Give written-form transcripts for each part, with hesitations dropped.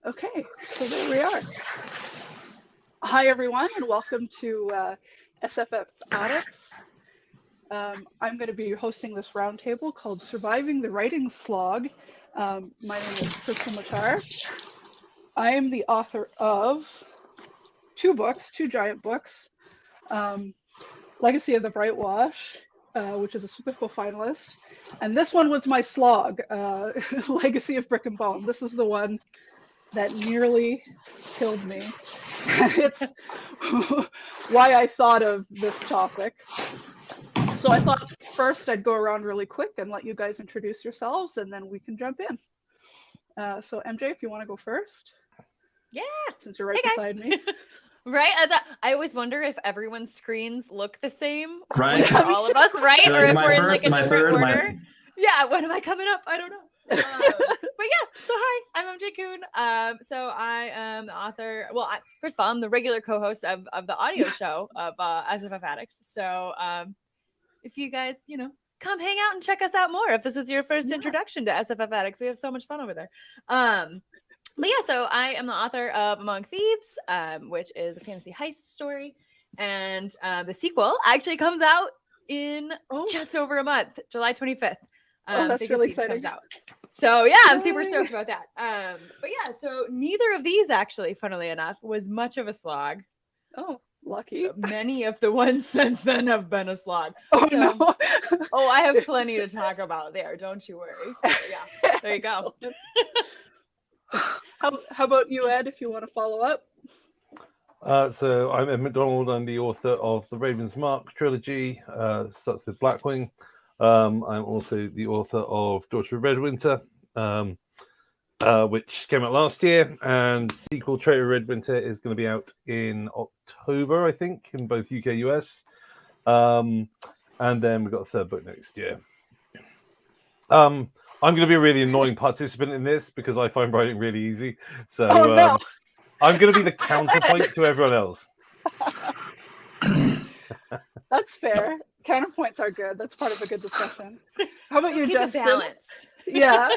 Okay, so there we are. Hi, everyone, and welcome to SFFaddicts. I'm going to be hosting this roundtable called Surviving the Writing Slog. My name is Krystle Matar. I am the author of two giant books. Legacy of the Brightwash, which is a Super Cool finalist. And this one was my slog, Legacy of Brick and Bone. This is the one that nearly killed me. It's why I thought of this topic. So I thought first I'd go around really quick and let you guys introduce yourselves, and then we can jump in. So MJ, if you want to go first. Yeah. Since you're right beside me. Right? I always wonder if everyone's screens look the same. Right. For all of us, right? Or if we're in like a different order. Yeah, when am I coming up? I don't know. But yeah, so hi, I'm MJ Kuhn. So I am the author. Well, first of all, I'm the regular co-host of the audio show of SFFaddicts. So if you guys, come hang out and check us out more. If this is your first introduction to SFFaddicts, we have so much fun over there. But yeah, so I am the author of Among Thieves, which is a fantasy heist story. And the sequel actually comes out in just over a month, July 25th. That's really exciting. Comes out. So yeah, I'm super stoked about that. But yeah, so neither of these actually, funnily enough, was much of a slog. Oh, lucky. So many of the ones since then have been a slog. Oh, so, no. I have plenty to talk about there. Don't you worry. But yeah, there you go. How about you, Ed, if you want to follow up? So I'm Ed McDonald. I'm the author of the Raven's Mark trilogy, starts with Blackwing. I'm also the author of Daughter of Redwinter, which came out last year, and sequel Daughter of Redwinter is going to be out in October, I think, in both UK and US. And then we've got a third book next year. I'm going to be a really annoying participant in this because I find writing really easy. So I'm going to be the counterpoint to everyone else. That's fair. Counterpoints are good. That's part of a good discussion. How about you, Justin? Balanced. Yeah.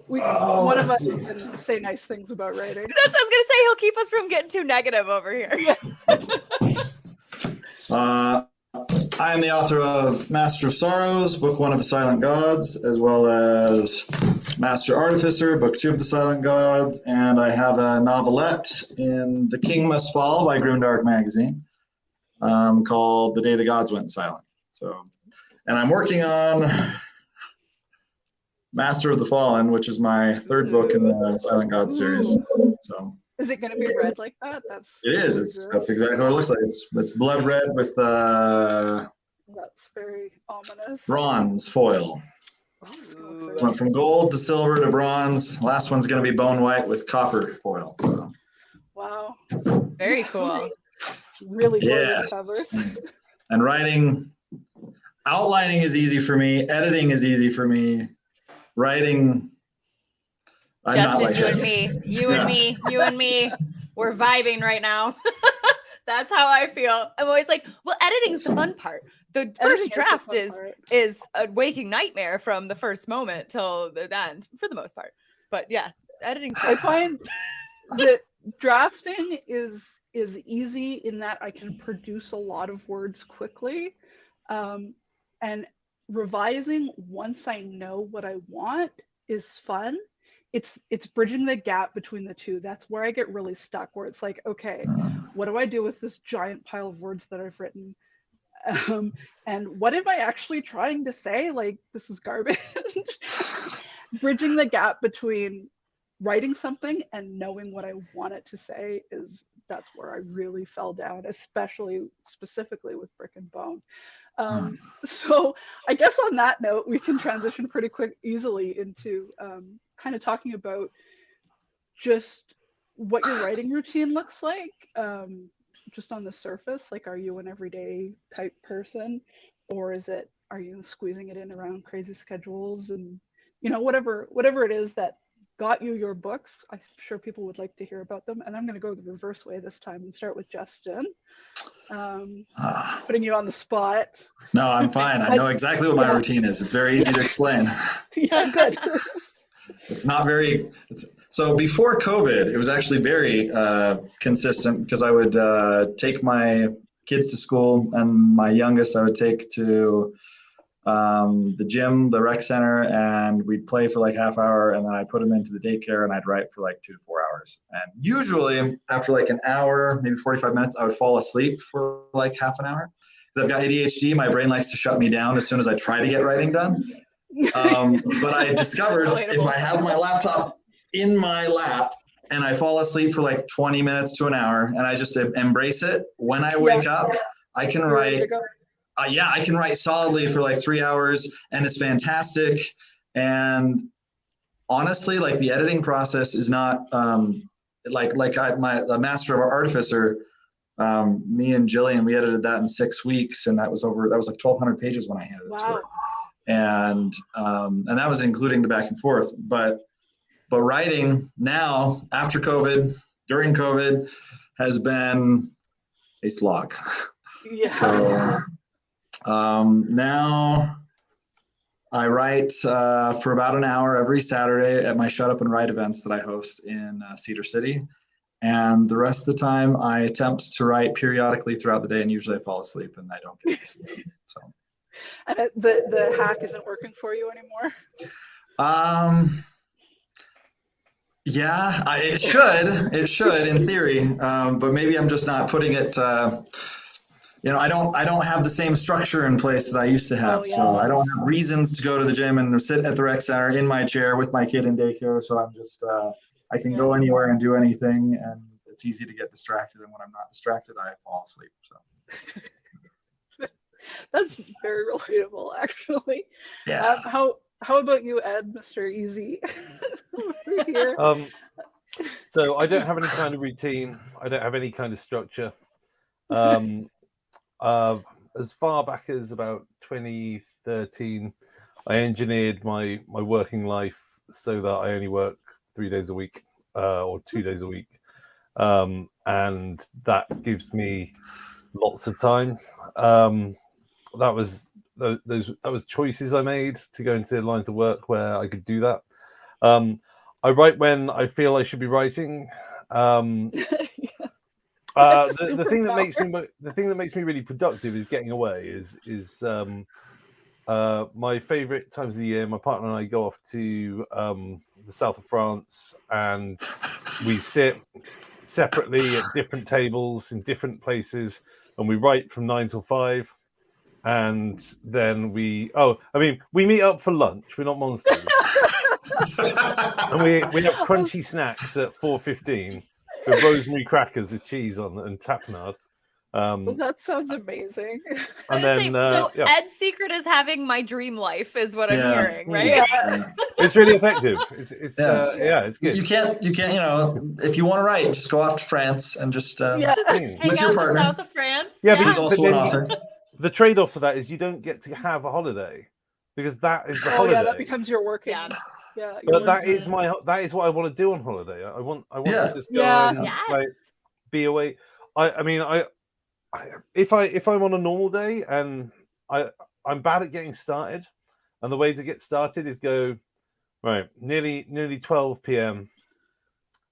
One of us can say nice things about writing. That's what I was going to say. He'll keep us from getting too negative over here. I am the author of Master of Sorrows, Book 1 of the Silent Gods, as well as Master Artificer, Book 2 of the Silent Gods, and I have a novelette in The King Must Fall by Grimdark Magazine called The Day the Gods Went Silent. And I'm working on Master of the Fallen, which is my third book in the Silent Gods series. So. Is it going to be red like that? It is. That's exactly what it looks like. It's blood red with that's very ominous. Bronze foil. Went from gold to silver to bronze. Last one's going to be bone white with copper foil. So. Wow. Very cool. Really gorgeous cover. And outlining is easy for me. Editing is easy for me. Writing. Justin, you and me, we're vibing right now. That's how I feel. I'm always like, well, editing's the fun part. The first draft is a waking nightmare from the first moment till the end, for the most part. But yeah, editing's fun. I find that drafting is easy in that I can produce a lot of words quickly, and revising once I know what I want is fun. It's bridging the gap between the two. That's where I get really stuck, where it's like, okay, what do I do with this giant pile of words that I've written? And what am I actually trying to say? Like, this is garbage. Bridging the gap between writing something and knowing what I want it to say that's where I really fell down, specifically with Brick and Bone. So I guess on that note, we can transition pretty easily into kind of talking about just what your writing routine looks like, just on the surface. Like, are you an everyday type person, or are you squeezing it in around crazy schedules and, whatever it is that got you your books? I'm sure people would like to hear about them. And I'm going to go the reverse way this time and start with Justin. Putting you on the spot. No, I'm fine. I know exactly what my routine is. It's very easy to explain. Yeah, good. It's not very. So before COVID, it was actually very consistent because I would take my kids to school, and my youngest I would take to the gym, the rec center, and we'd play for like half hour, and then I'd put him into the daycare, and I'd write for like 2 to 4 hours. And usually after like an hour, maybe 45 minutes, I would fall asleep for like half an hour. Because I've got ADHD, my brain likes to shut me down as soon as I try to get writing done. But I discovered if I have my laptop in my lap and I fall asleep for like 20 minutes to an hour, and I just embrace it, when I wake up, I can write. I can write solidly for like 3 hours, and it's fantastic. And honestly, like the editing process is not the Master of Artificer. Me and Jillian, we edited that in 6 weeks, and that was like 1,200 pages when I handed it to her. And that was including the back and forth. But writing now, after COVID, during COVID, has been a slog. Yeah. So now I write for about an hour every Saturday at my Shut Up and Write events that I host in Cedar City. And the rest of the time I attempt to write periodically throughout the day, and usually I fall asleep and I don't get it. So. And the hack isn't working for you anymore? Yeah, it should in theory, but maybe I'm just not putting it. I don't have the same structure in place that I used to have. So I don't have reasons to go to the gym and sit at the rec center in my chair with my kid in daycare. So I'm just I can go anywhere and do anything, and it's easy to get distracted. And when I'm not distracted, I fall asleep. So. That's very relatable, actually. Yeah. How about you, Ed, Mr. Easy? Over here. So I don't have any kind of routine. I don't have any kind of structure. As far back as about 2013, I engineered my working life so that I only work 3 days a week or 2 days a week, and that gives me lots of time. That was choices I made to go into lines of work where I could do that. I write when I feel I should be writing. The thing that makes me really productive is getting away. Is my favorite times of the year. My partner and I go off to the south of France, and we sit separately at different tables in different places, and we write from 9 till 5. And then we meet up for lunch. We're not monsters. And we have crunchy snacks at 4:15 with rosemary crackers with cheese on and tapenade. Well, that sounds amazing. And then Ed's secret is having my dream life, is what I'm hearing, right? Yeah. It's really effective. It's good. You can't. If you want to write, just go off to France and just hang out in the south of France. Yeah, he's also an author. The trade-off for that is you don't get to have a holiday, because that is the holiday. Yeah, that becomes your working. Yeah. But that is what I want to do on holiday. I want to just go and be away. If I'm on a normal day and I'm bad at getting started, and the way to get started is go right nearly 12 p.m.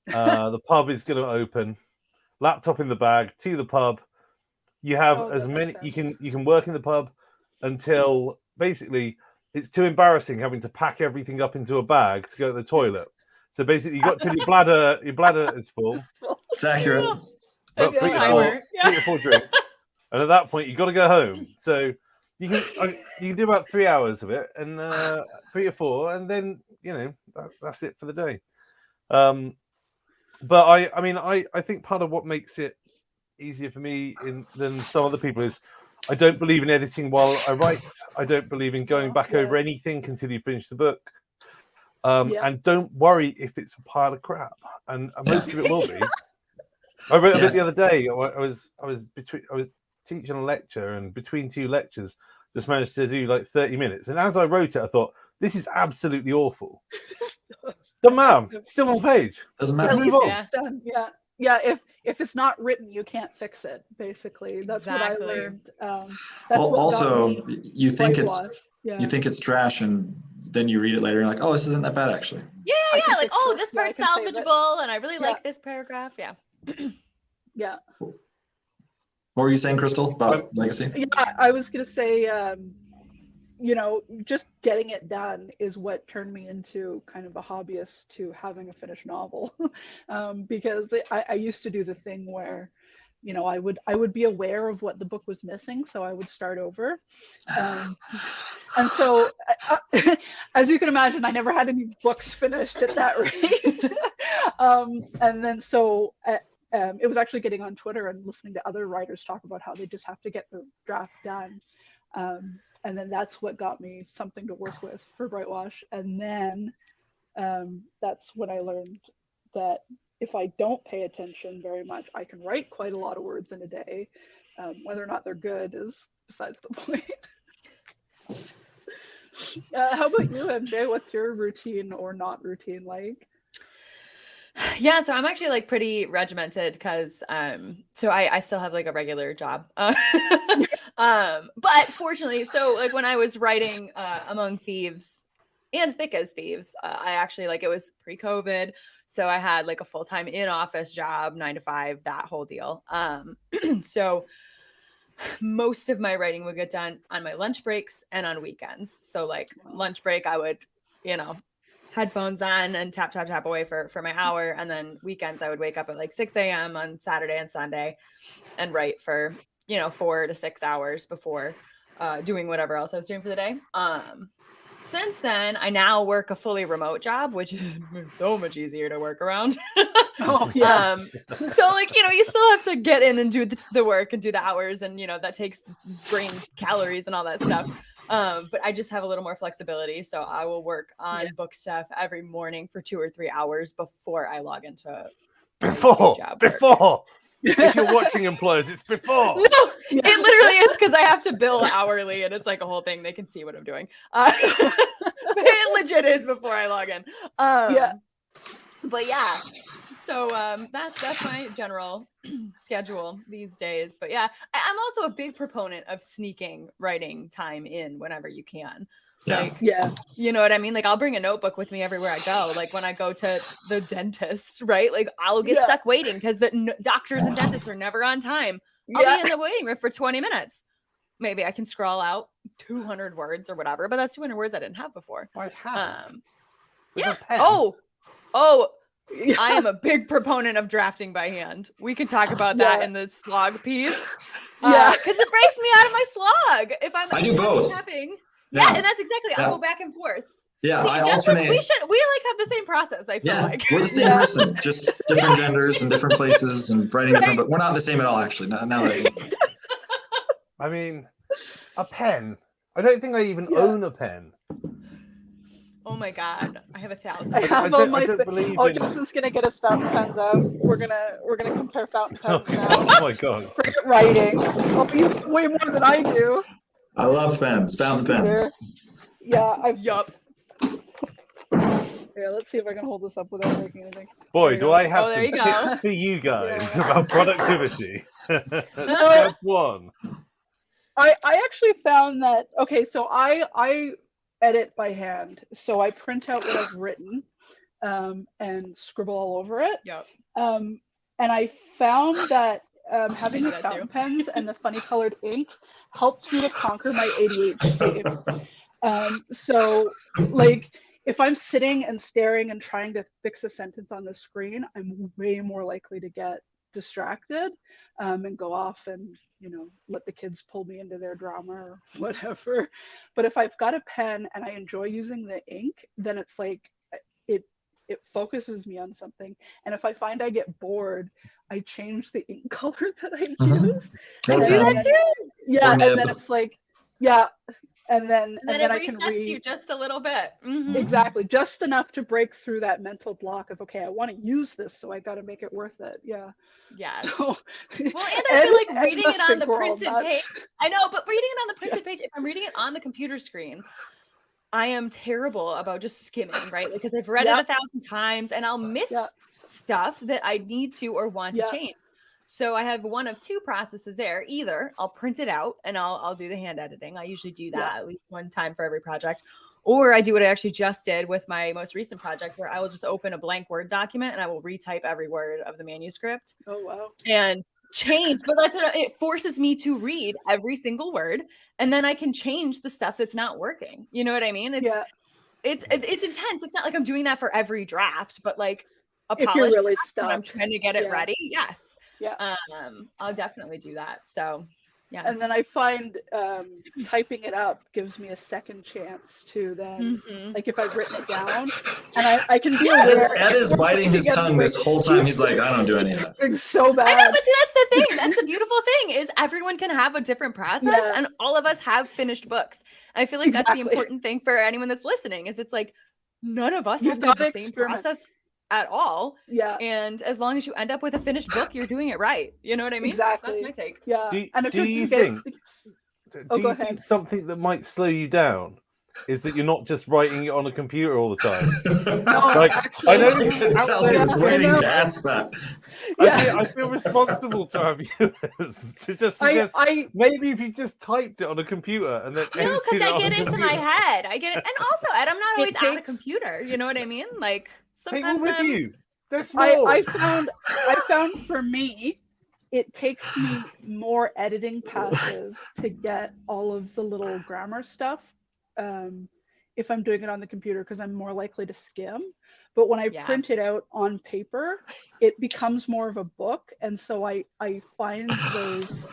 The pub is going to open. Laptop in the bag, to the pub. You have as many. You can work in the pub until basically it's too embarrassing having to pack everything up into a bag to go to the toilet. So basically, you got till your bladder is full. It's accurate. About 3 or 4 drinks, and at that point you got to go home. So you can do about 3 hours of it, and 3 or 4, and then that's it for the day. But I think part of what makes it easier for me than some other people is I don't believe in editing while I write. I don't believe in going back over anything until you finish the book. And don't worry if it's a pile of crap, and most of it will be. I wrote a bit the other day. I was teaching a lecture, and between 2 lectures, just managed to do like 30 minutes. And as I wrote it, I thought, this is absolutely awful. Doesn't matter. Still on page. Doesn't matter. Move on. It's done. Yeah. If it's not written, you can't fix it. Basically, that's what I learned. Also, you think it's trash, and then you read it later and you're like, oh, this isn't that bad actually. Yeah, I can like, fix oh, it. this Yeah, I part's can save it. salvageable, and I really Yeah. like this paragraph. Yeah. Yeah. What were you saying, Krystle, about legacy? Yeah, I was gonna say, you know, just getting it done is what turned me into kind of a hobbyist to having a finished novel, because I used to do the thing where, you know, I would be aware of what the book was missing, so I would start over, and so as you can imagine, I never had any books finished at that rate, and then so. It was actually getting on Twitter and listening to other writers talk about how they just have to get the draft done. And then that's what got me something to work with for Brightwash. And then that's when I learned that if I don't pay attention very much, I can write quite a lot of words in a day. Whether or not they're good is besides the point. How about you, MJ? What's your routine or not routine like? Yeah, so I'm actually like pretty regimented because so I still have like a regular job. But fortunately, so like when I was writing Among Thieves and Thick as Thieves, I actually like it was pre-COVID. So I had like a full-time in-office job, 9 to 5, that whole deal. So most of my writing would get done on my lunch breaks and on weekends. So like lunch break, I would, you know, headphones on and tap away for my hour, and then weekends I would wake up at like 6 a.m. on Saturday and Sunday and write for, you know, 4 to 6 hours before doing whatever else I was doing for the day. Since then, I now work a fully remote job, which is so much easier to work around. Oh yeah. So like, you know, you still have to get in and do the work and do the hours, and you know that takes brain calories and all that stuff. But I just have a little more flexibility, so I will work on book stuff every morning for 2 or 3 hours before I log into Before. Yeah. If you're watching employers, it's before. No, it literally is because I have to bill hourly, and it's like a whole thing. They can see what I'm doing. It legit is before I log in. Yeah. But yeah, so that's my general schedule these days. But yeah, I'm also a big proponent of sneaking writing time in whenever you can. Yeah. Like, Yeah. you know what I mean? Like, I'll bring a notebook with me everywhere I go. Like, when I go to the dentist, right? Like, I'll get stuck waiting because the doctors and dentists are never on time. I'll be in the waiting room for 20 minutes. Maybe I can scroll out 200 words or whatever, but that's 200 words I didn't have before. I have. Yeah. pen. Oh, I am a big proponent of drafting by hand. We could talk about that in the slog piece. Because it breaks me out of my slog. If I do both. Tapping. Yeah, and that's exactly. I'll go back and forth. Yeah, See, I Justin, alternate. we like have the same process. I feel like we're the same person, just different genders and different places and writing different. But we're not the same at all, actually. Now that I mean, a pen. I don't think I even own a pen. Oh my god, I have 1,000. I have on my. Oh, Justin's gonna get his fountain pens out. We're gonna compare fountain pens now. Oh my god. Forget writing. Oh, you way more than I do. I love pens, fountain pens. Yeah, I've. Yup. Yeah, let's see if I can hold this up without breaking anything. Boy, do I have some there you go. tips for you guys about productivity. Step 1. I actually found that, okay, so I edit by hand. So I print out what I've written and scribble all over it. Yep. And I found that having the fountain pens and the funny colored ink helped me to conquer my ADHD. So like, if I'm sitting and staring and trying to fix a sentence on the screen, I'm way more likely to get distracted and go off and, you know, let the kids pull me into their drama or whatever. But if I've got a pen and I enjoy using the ink, then it's like it focuses me on something. And if I find I get bored, I change the ink color that I use. I do that too. Yeah, and then it's like, and then it I can resets read you just a little bit. Exactly, just enough to break through that mental block of, okay, I want to use this, so I got to make it worth it. Yeah. So, well, and I feel like reading it on the printed page. I know, but reading it on the printed page, if I'm reading it on the computer screen, I am terrible about just skimming, right? Because I've read it 1,000 times, and I'll miss stuff that I need to or want to change. So I have one of two processes there. Either I'll print it out and I'll do the hand editing. I usually do that at least one time for every project. Or I do what I actually just did with my most recent project, where I will just open a blank Word document and I will retype every word of the manuscript. Oh, wow. And change, but that's what it forces me to read every single word, and then I can change the stuff that's not working. You know what I mean? It's intense. It's not like I'm doing that for every draft, but like a If you're polished really draft when I'm stuck. trying to get it Yeah. ready. Yes. Yeah. I'll definitely do that. So yeah. And then I find typing it up gives me a second chance to then, like if I've written it down, and I can be aware. Ed is biting his tongue this whole time. He's like, I don't do any of that. It's so bad. I know, but see, that's the thing. That's the beautiful thing, is everyone can have a different process, Yeah. and all of us have finished books. I feel like that's the Exactly. important thing for anyone that's listening, is it's like none of us You've have to have gotta the same experiment. process at all. Yeah. And as long as you end up with a finished book, you're doing it right. You know what I mean? Exactly. That's my take. Yeah. Uh, Do you think Oh, go think ahead. something that might slow you down is that you're not just writing it on a computer all the time? No, Like, actually, I know I this can is tell out he there, was I waiting know. to ask that. Yeah. I feel responsible to our viewers to just I, suggest I maybe if you just typed it on a computer and then No, edited because it I on get a into my computer. head. I get it. And also, Ed, I'm not It always at a takes- computer. You know what I mean? Like Take sometimes one with I'm you. They're small. I found for me, it takes me more editing passes to get all of the little grammar stuff if I'm doing it on the computer, because I'm more likely to skim. But when I Yeah. print it out on paper, it becomes more of a book. And so I find those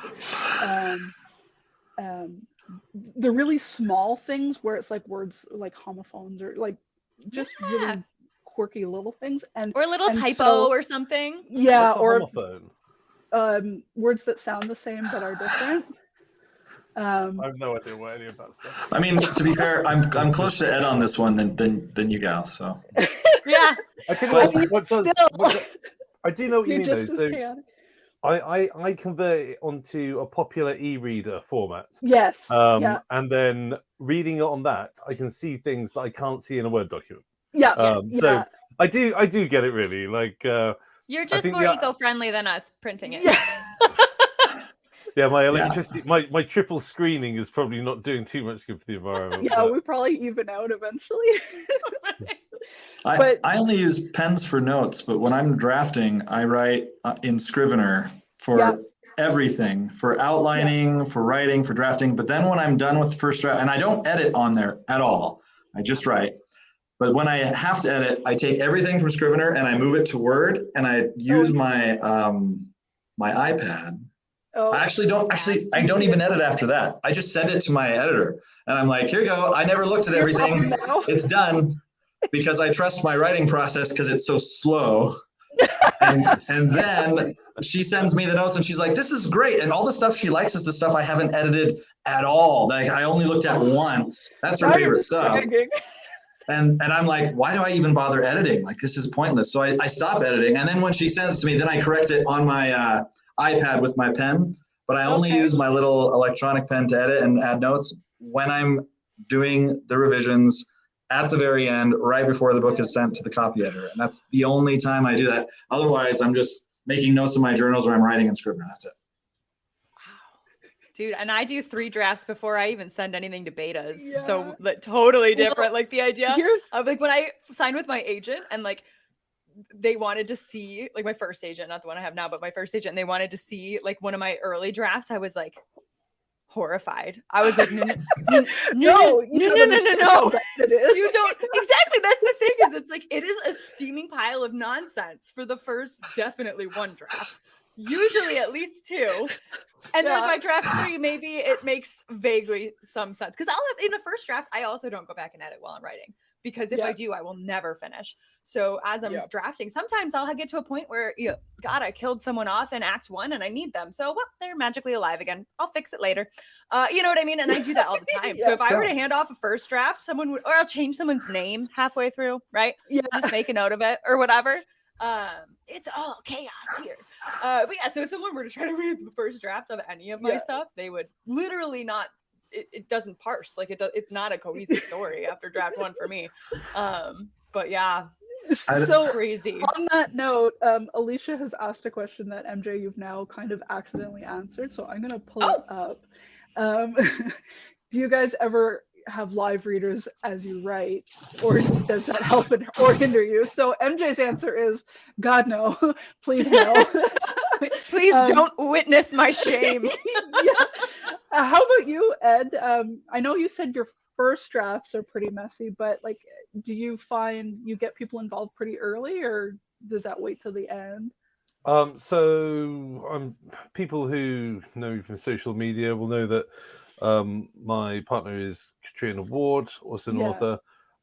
the really small things where it's like words like homophones or like just Yeah. really quirky little things, and or a little and typo so- or something. yeah, What's a or homophone? words that sound the same but are different. I have no idea what any of that stuff is. I mean, to be fair, I'm closer to Ed on this one than you gals. So Yeah. I tell you But- what, I do know what you You're mean though. just as So chaotic. I convert it onto a popular e-reader format. Yes. Yeah. And then reading it on that, I can see things that I can't see in a Word document. Yeah. So yeah. I do get it really. Like You're just think more the- eco-friendly than us printing it. yeah, my electricity, my triple screening is probably not doing too much good for the environment. Yeah, we probably even out eventually. I only use pens for notes, but when I'm drafting, I write in Scrivener for Yeah. everything, for outlining, for writing, for drafting. But then when I'm done with the first draft, and I don't edit on there at all, I just write. But when I have to edit, I take everything from Scrivener and I move it to Word, and I use my my iPad. Oh, I don't even edit after that. I just send it to my editor, and I'm like, here you go. I never looked at everything. now. It's done, because I trust my writing process because it's so slow. And then she sends me the notes and she's like, this is great. And all the stuff she likes is the stuff I haven't edited at all. Like I only looked at once. That's her Now favorite you're stuff. bragging. And I'm like, why do I even bother editing? Like, this is pointless. So I stop editing. And then when she sends it to me, then I correct it on my iPad with my pen. But I only Okay. use my little electronic pen to edit and add notes when I'm doing the revisions at the very end, right before the book is sent to the copy editor. And that's the only time I do that. Otherwise, I'm just making notes in my journals or I'm writing in Scrivener. That's it. Dude, and I do 3 drafts before I even send anything to betas. Yeah. So like, totally Well, different. Like the idea Here's of like when I signed with my agent and like they wanted to see like my first agent, not the one I have now, but my first agent, and they wanted to see like one of my early drafts. I was like horrified. I was like, no. no. It is. You don't exactly. That's the thing, is it's like it is a steaming pile of nonsense for the first definitely 1 draft, usually at least 2, and then Yeah. by draft 3 maybe it makes vaguely some sense, because I'll have in the first draft I also don't go back and edit while I'm writing, because if I Yeah. do I will never finish. So as I'm Yeah. drafting, sometimes I'll get to a point where God, I killed someone off in Act 1 and I need them, so well, they're magically alive again. I'll fix it later. You know what I mean? And I do that all the time. So Yeah. if I were to hand off a first draft, someone would, or I'll change someone's name halfway through, right? Yeah. Just make a note of it or whatever. It's all chaos here. But yeah, so if someone were to try to read the first draft of any of my Yeah. stuff, they would literally not. It doesn't parse, like it's not a cohesive story after draft 1 for me. But yeah, So crazy. on that note, Alicia has asked a question that MJ you've now kind of accidentally answered, so I'm gonna pull it up. Do you guys ever have live readers as you write, or does that help or hinder you? So MJ's answer is, God, no. Please no. Please don't witness my shame. Yeah. How about you, Ed? I know you said your first drafts are pretty messy, but like, do you find you get people involved pretty early, or does that wait till the end? So people who know me from social media will know that my partner is Katrina Ward, also an author.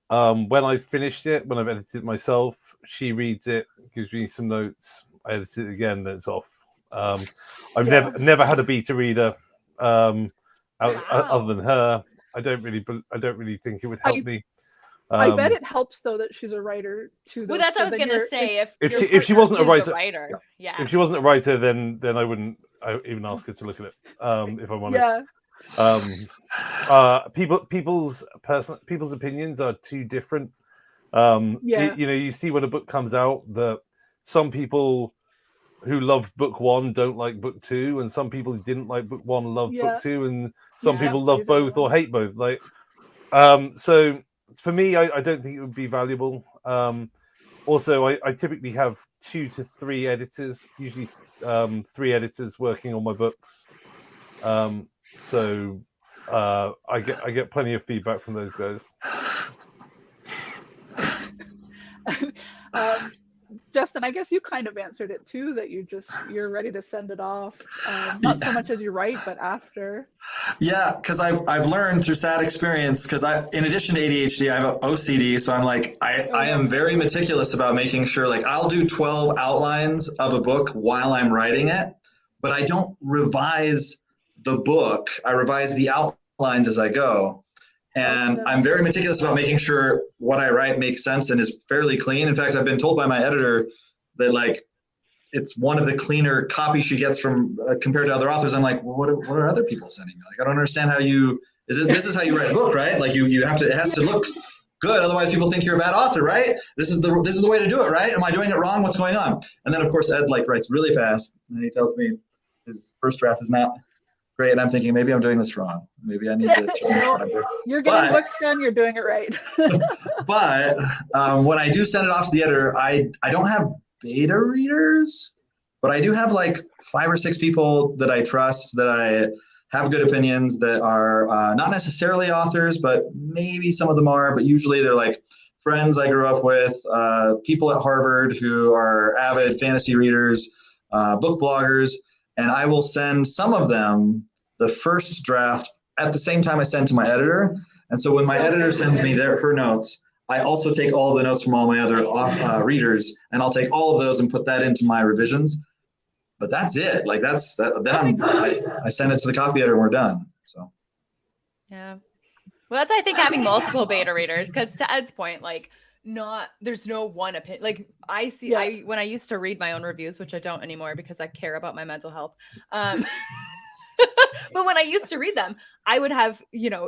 When I finished it, when I've edited it myself, she reads it, gives me some notes, I edit it again, then it's off. I've never had a beta reader other than her. I don't really think it would help me. I bet it helps though that she's a writer too. Well, that's what I was gonna say. If she wasn't a writer, yeah. If she wasn't a writer, then I wouldn't even ask her to look at it. If I'm honest. People's opinions are too different. You see when a book comes out that some people who loved book one don't like book two, and some people who didn't like book one love book two, and some people love both or hate both. Like, so for me, I don't think it would be valuable. Also, I typically have 2 to 3 editors, usually 3 editors working on my books. So I get plenty of feedback from those guys. Justin, I guess you kind of answered it too, that you're ready to send it off, not so much as you write, but after. Yeah, because I've learned through sad experience, because in addition to ADHD, I have OCD, so I'm like, I am very meticulous about making sure, like, I'll do 12 outlines of a book while I'm writing it, but I don't revise the book. I revise the outlines as I go. And I'm very meticulous about making sure what I write makes sense and is fairly clean. In fact, I've been told by my editor that, like, it's one of the cleaner copies she gets from compared to other authors. I'm like, well, what are other people sending me? Like, I don't understand how this is how you write a book, right? Like, you have to, it has to look good. Otherwise people think you're a bad author, right? This is the way to do it, right? Am I doing it wrong? What's going on? And then of course, Ed writes really fast, and he tells me his first draft is not great, and I'm thinking, maybe I'm doing this wrong. Maybe I need to change what I'm doing. You're getting books done, you're doing it right. But when I do send it off to the editor, I don't have beta readers, but I do have like 5 or 6 people that I trust, that I have good opinions, that are not necessarily authors, but maybe some of them are, but usually they're like friends I grew up with, people at Harvard who are avid fantasy readers, book bloggers, and I will send some of them the first draft at the same time I send to my editor. And so when my editor sends me her notes, I also take all the notes from all my other readers, and I'll take all of those and put that into my revisions. But that's it. Like, that's that. Then I send it to the copy editor and we're done. So. Yeah. Well, that's, I think, having multiple beta readers, because to Ed's point, like, there's no one opinion. Like, when I used to read my own reviews, which I don't anymore because I care about my mental health. But when I used to read them, I would have,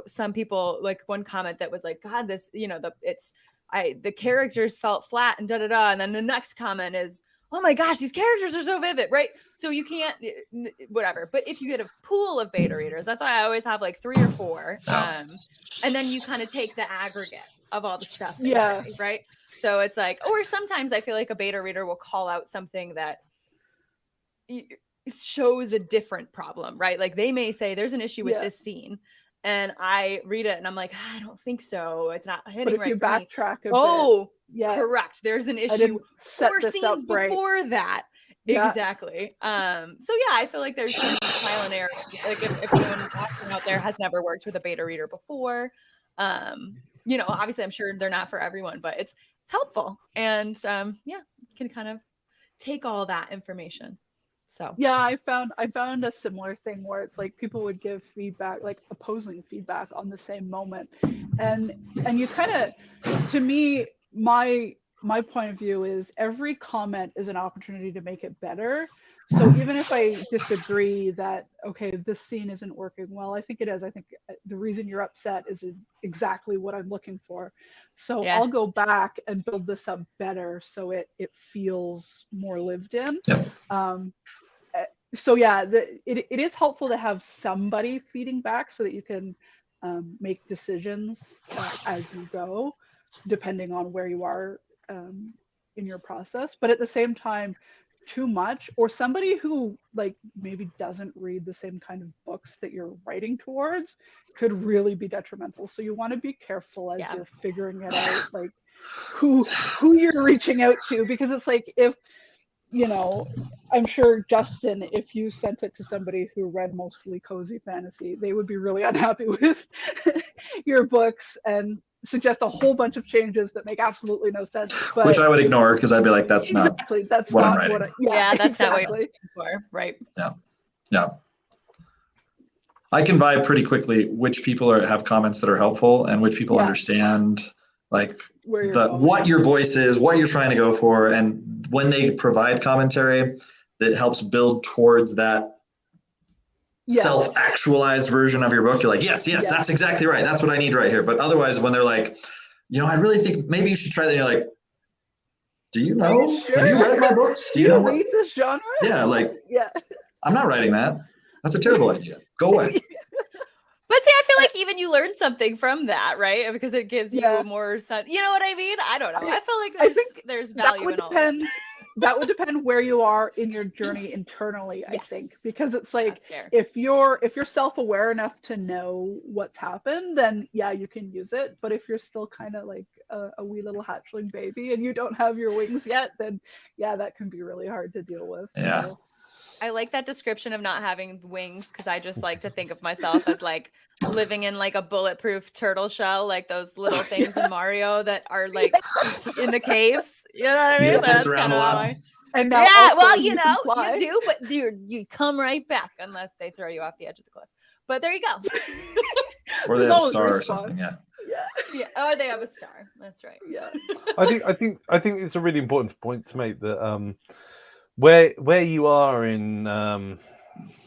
some people, like, one comment that was like, God, this, the characters felt flat and and then the next comment is, oh my gosh, these characters are so vivid, right? So you can't, whatever. But if you get a pool of beta readers, that's why I always have like 3 or 4. And then you kind of take the aggregate of all the stuff. Right. So it's like, or sometimes I feel like a beta reader will call out something that shows a different problem, right? Like, they may say there's an issue with this scene, and I read it and I'm like, I don't think so. It's not hitting right. But if you backtrack correct. There's an issue 4 scenes before that. Yeah. Exactly. So yeah, I feel like there's some trial and error. Like, if anyone watching out there has never worked with a beta reader before, obviously I'm sure they're not for everyone, but it's helpful. And you can kind of take all that information. So yeah, I found a similar thing where it's like people would give feedback, like opposing feedback on the same moment, and you kind of, to me, my point of view is every comment is an opportunity to make it better. So even if I disagree that, okay, this scene isn't working well, I think it is. I think the reason you're upset is exactly what I'm looking for. So I'll go back and build this up better so it feels more lived in. So yeah, it is helpful to have somebody feeding back so that you can make decisions as you go, depending on where you are in your process. But at the same time, too much, or somebody who like maybe doesn't read the same kind of books that you're writing towards, could really be detrimental. So you want to be careful as you're figuring it out, like who you're reaching out to, because it's like, if you know, I'm sure, Justin, if you sent it to somebody who read mostly cozy fantasy, they would be really unhappy with your books and suggest a whole bunch of changes that make absolutely no sense. But which I would ignore, because I'd be like, that's exactly, that's what I'm not writing. what that's exactly. not what you're looking for, right? Yeah. I can vibe pretty quickly which people have comments that are helpful and which people understand like what your voice is, what you're trying to go for, and when they provide commentary that helps build towards that self-actualized version of your book, you're like, yes, that's exactly right. That's what I need right here. But otherwise, when they're like, I really think maybe you should try that, and you're like, do you know? Sure? Have you read my books? Do you know read this genre? Yeah, like, I'm not writing that. That's a terrible idea. Go away. But see, I feel like even you learn something from that, right? Because it gives you a more sense. You know what I mean? I don't know. I feel like there's value in all of it. That would depend where you are in your journey internally, I think, because it's like, if you're self-aware enough to know what's happened, then you can use it. But if you're still kind of like a wee little hatchling baby and you don't have your wings yet, then that can be really hard to deal with. Yeah. So. I like that description of not having wings, because I just like to think of myself as like living in like a bulletproof turtle shell, like those little things in Mario that are like in the caves. You know what I mean? That's around a lot. And now you do, but you come right back unless they throw you off the edge of the cliff. But there you go. Or they have a star or something. Yeah. Or they have a star. That's right. Yeah. I think it's a really important point to make that where you are in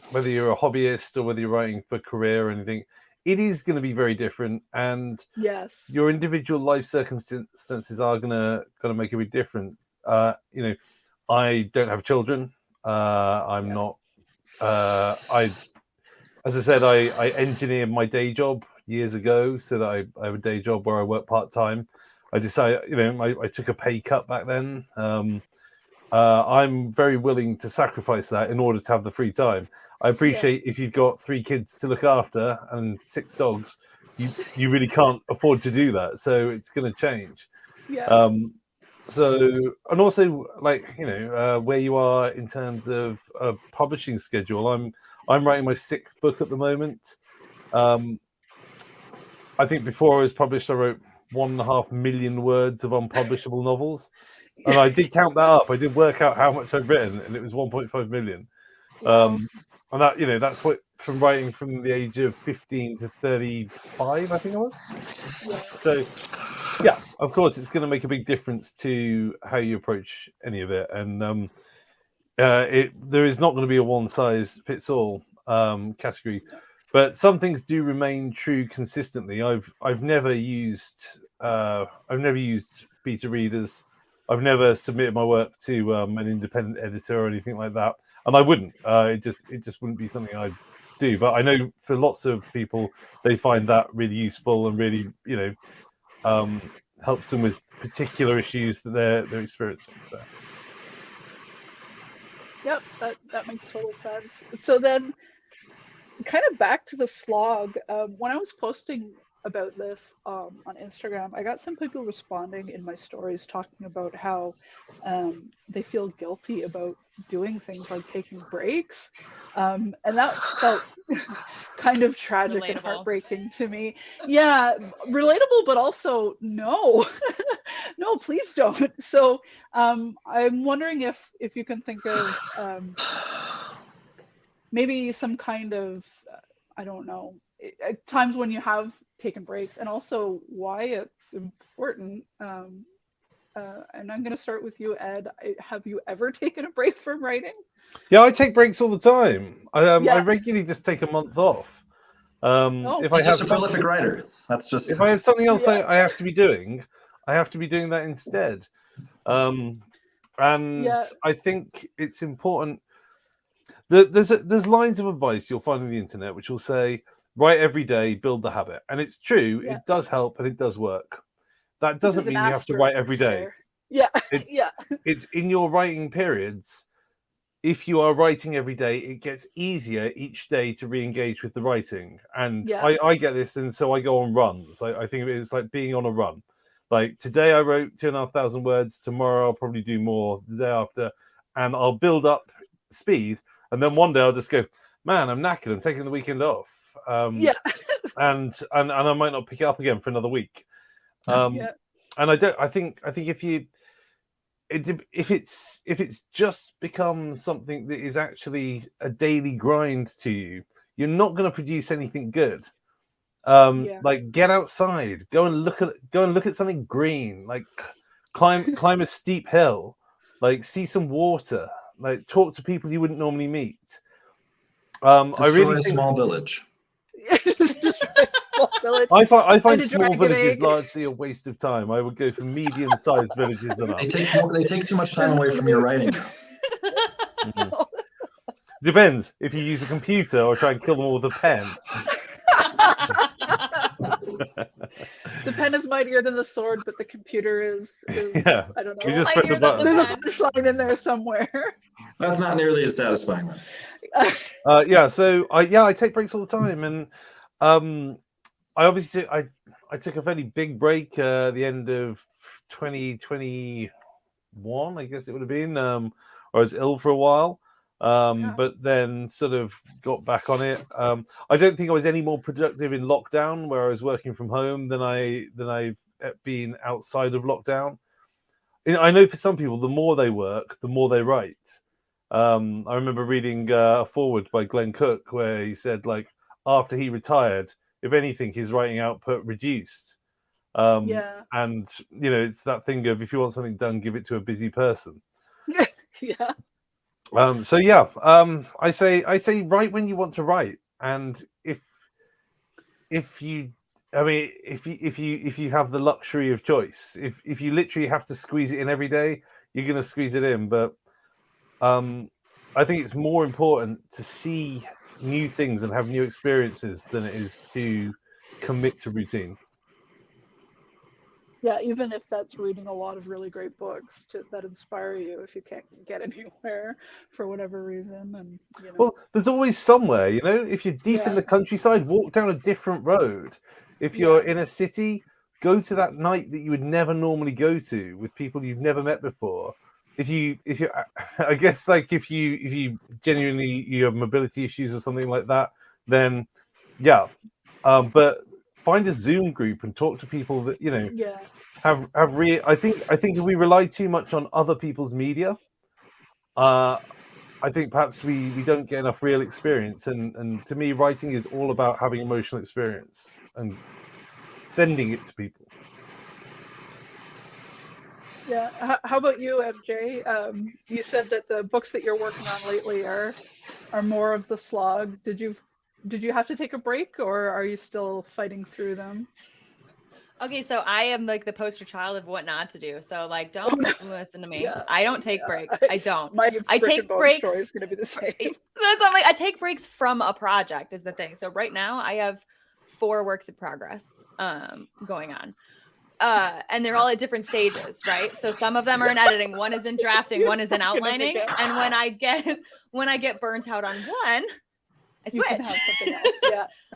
whether you're a hobbyist or whether you're writing for career or anything, it is going to be very different, and your individual life circumstances are gonna make a big difference. I don't have children. I'm not. As I said, I engineered my day job years ago, so that I have a day job where I work part time. I decided, I took a pay cut back then. I'm very willing to sacrifice that in order to have the free time. I appreciate if you've got 3 kids to look after and 6 dogs, you really can't afford to do that. So it's going to change. Yeah. So, and also, like, where you are in terms of a publishing schedule. I'm writing my 6th book at the moment. I think before I was published, I wrote 1.5 million words of unpublishable novels. And I did count that up. I did work out how much I've written, and it was 1.5 million. And that, that's what, from writing from the age of 15 to 35, I think I was. So, of course, it's going to make a big difference to how you approach any of it. And there is not going to be a one-size-fits-all category. But some things do remain true consistently. I've never used beta readers. I've never submitted my work to an independent editor or anything like that, and I wouldn't. It just wouldn't be something I'd do. But I know for lots of people, they find that really useful and really, helps them with particular issues that they're experiencing. So. Yep, that makes total sense. So then, kind of back to the slog. When I was posting about this on Instagram, I got some people responding in my stories talking about how they feel guilty about doing things like taking breaks, and that felt kind of tragic and heartbreaking to me. Yeah, relatable, but also no, no, please don't. So I'm wondering if you can think of maybe some kind of I don't know, at times when you have taken breaks, and also why it's important. And I'm going to start with you, Ed. Have you ever taken a break from writing? Yeah, I take breaks all the time. I regularly just take a month off. If I have a prolific writer. That's just. If I have something else I have to be doing, I have to be doing that instead. And I think it's important. There's lines of advice you'll find on the internet which will say, write every day, build the habit. And it's true, Yeah. it does help and it does work. That doesn't There's an mean you have to asterisk write every day. there. Yeah. It's, Yeah. it's in your writing periods. If you are writing every day, it gets easier each day to re-engage with the writing. And Yeah. I get this, and so I go on runs. I think of it as like being on a run. Like today I wrote 2,500 words, tomorrow I'll probably do more, the day after, and I'll build up speed. And then one day I'll just go, man, I'm knackered, I'm taking the weekend off. Yeah. And I might not pick it up again for another week. Yeah. And I think if it's just become something that is actually a daily grind to you, you're not going to produce anything good. Yeah. Like get outside, go and look at something green, like climb a steep hill, like see some water, like talk to people you wouldn't normally meet. I really think small village. Just destroy a small village. I find Find a small dragon villages egg. largely a waste of time. I would go for medium-sized villages and up. They take too much time away from your writing. Mhm. Depends if you use a computer or try and kill them all with a pen. The pen is mightier than the sword, but the computer is Yeah. I don't You know. just press a Mightier than the button. There's a pen. punchline in there somewhere. That's not nearly as satisfying then. Yeah, so I take breaks all the time, and I obviously I took a fairly big break the end of 2021, I guess it would have been. I was ill for a while, but then sort of got back on it. I don't think I was any more productive in lockdown, where I was working from home, than I've been outside of lockdown. I know for some people, the more they work, the more they write. I remember reading a foreword by Glenn Cook where he said, like, after he retired, if anything, his writing output reduced. Yeah. And it's that thing of, if you want something done, give it to a busy person. Yeah. So yeah, I say write when you want to write, and if you have the luxury of choice, if you literally have to squeeze it in every day, you're going to squeeze it in. But I think it's more important to see new things and have new experiences than it is to commit to routine. Yeah, even if that's reading a lot of really great books that inspire you, if you can't get anywhere for whatever reason, and Well, there's always somewhere, if you're deep in Yeah. the countryside, walk down a different road. If you're in a city, go to that night that you would never normally go to with people you've never met before. If you I guess, like, if you genuinely you have mobility issues or something like that, then yeah, but find a Zoom group and talk to people that have I think if we rely too much on other people's media, I think perhaps we don't get enough real experience, and to me, writing is all about having emotional experience and sending it to people. Yeah. How about you, MJ? You said that the books that you're working on lately are more of the slog. Did you have to take a break, or are you still fighting through them? Okay, so I am like the poster child of what not to do. So, like, don't listen to me. Yeah, I don't take breaks. I don't. I take breaks. Story is going to be the same. That's not like I take breaks from a project is the thing. So right now I have 4 works in progress going on. And they're all at different stages, right? So some of them are in editing, one is in drafting, one is in outlining. And when I get burnt out on one, I switch. You can have something else.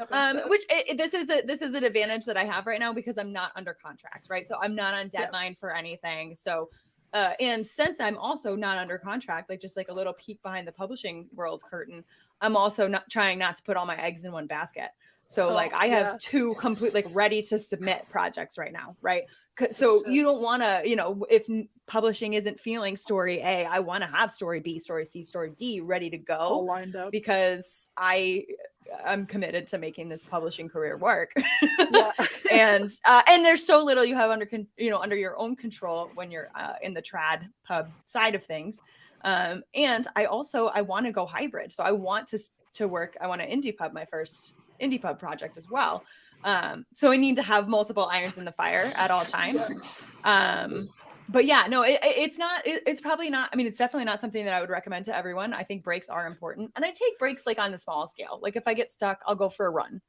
Yeah. Which this is an advantage that I have right now because I'm not under contract, right? So I'm not on deadline for anything. So and since I'm also not under contract, like just like a little peek behind the publishing world curtain, I'm also not trying not to put all my eggs in one basket. So like I have 2 complete like ready to submit projects right now, right? So you don't want to, if publishing isn't feeling story A, I want to have story B, story C, story D ready to go, all lined up, because I'm committed to making this publishing career work. Yeah. and there's so little you have under your own control when you're in the trad pub side of things. And I want to go hybrid. So I want to work. I want to indie pub my first indie pub project as well. So I need to have multiple irons in the fire at all times. but yeah, no, it's not, it's probably not, I mean, it's definitely not something that I would recommend to everyone. I think breaks are important. And I take breaks like on the small scale. Like if I get stuck, I'll go for a run.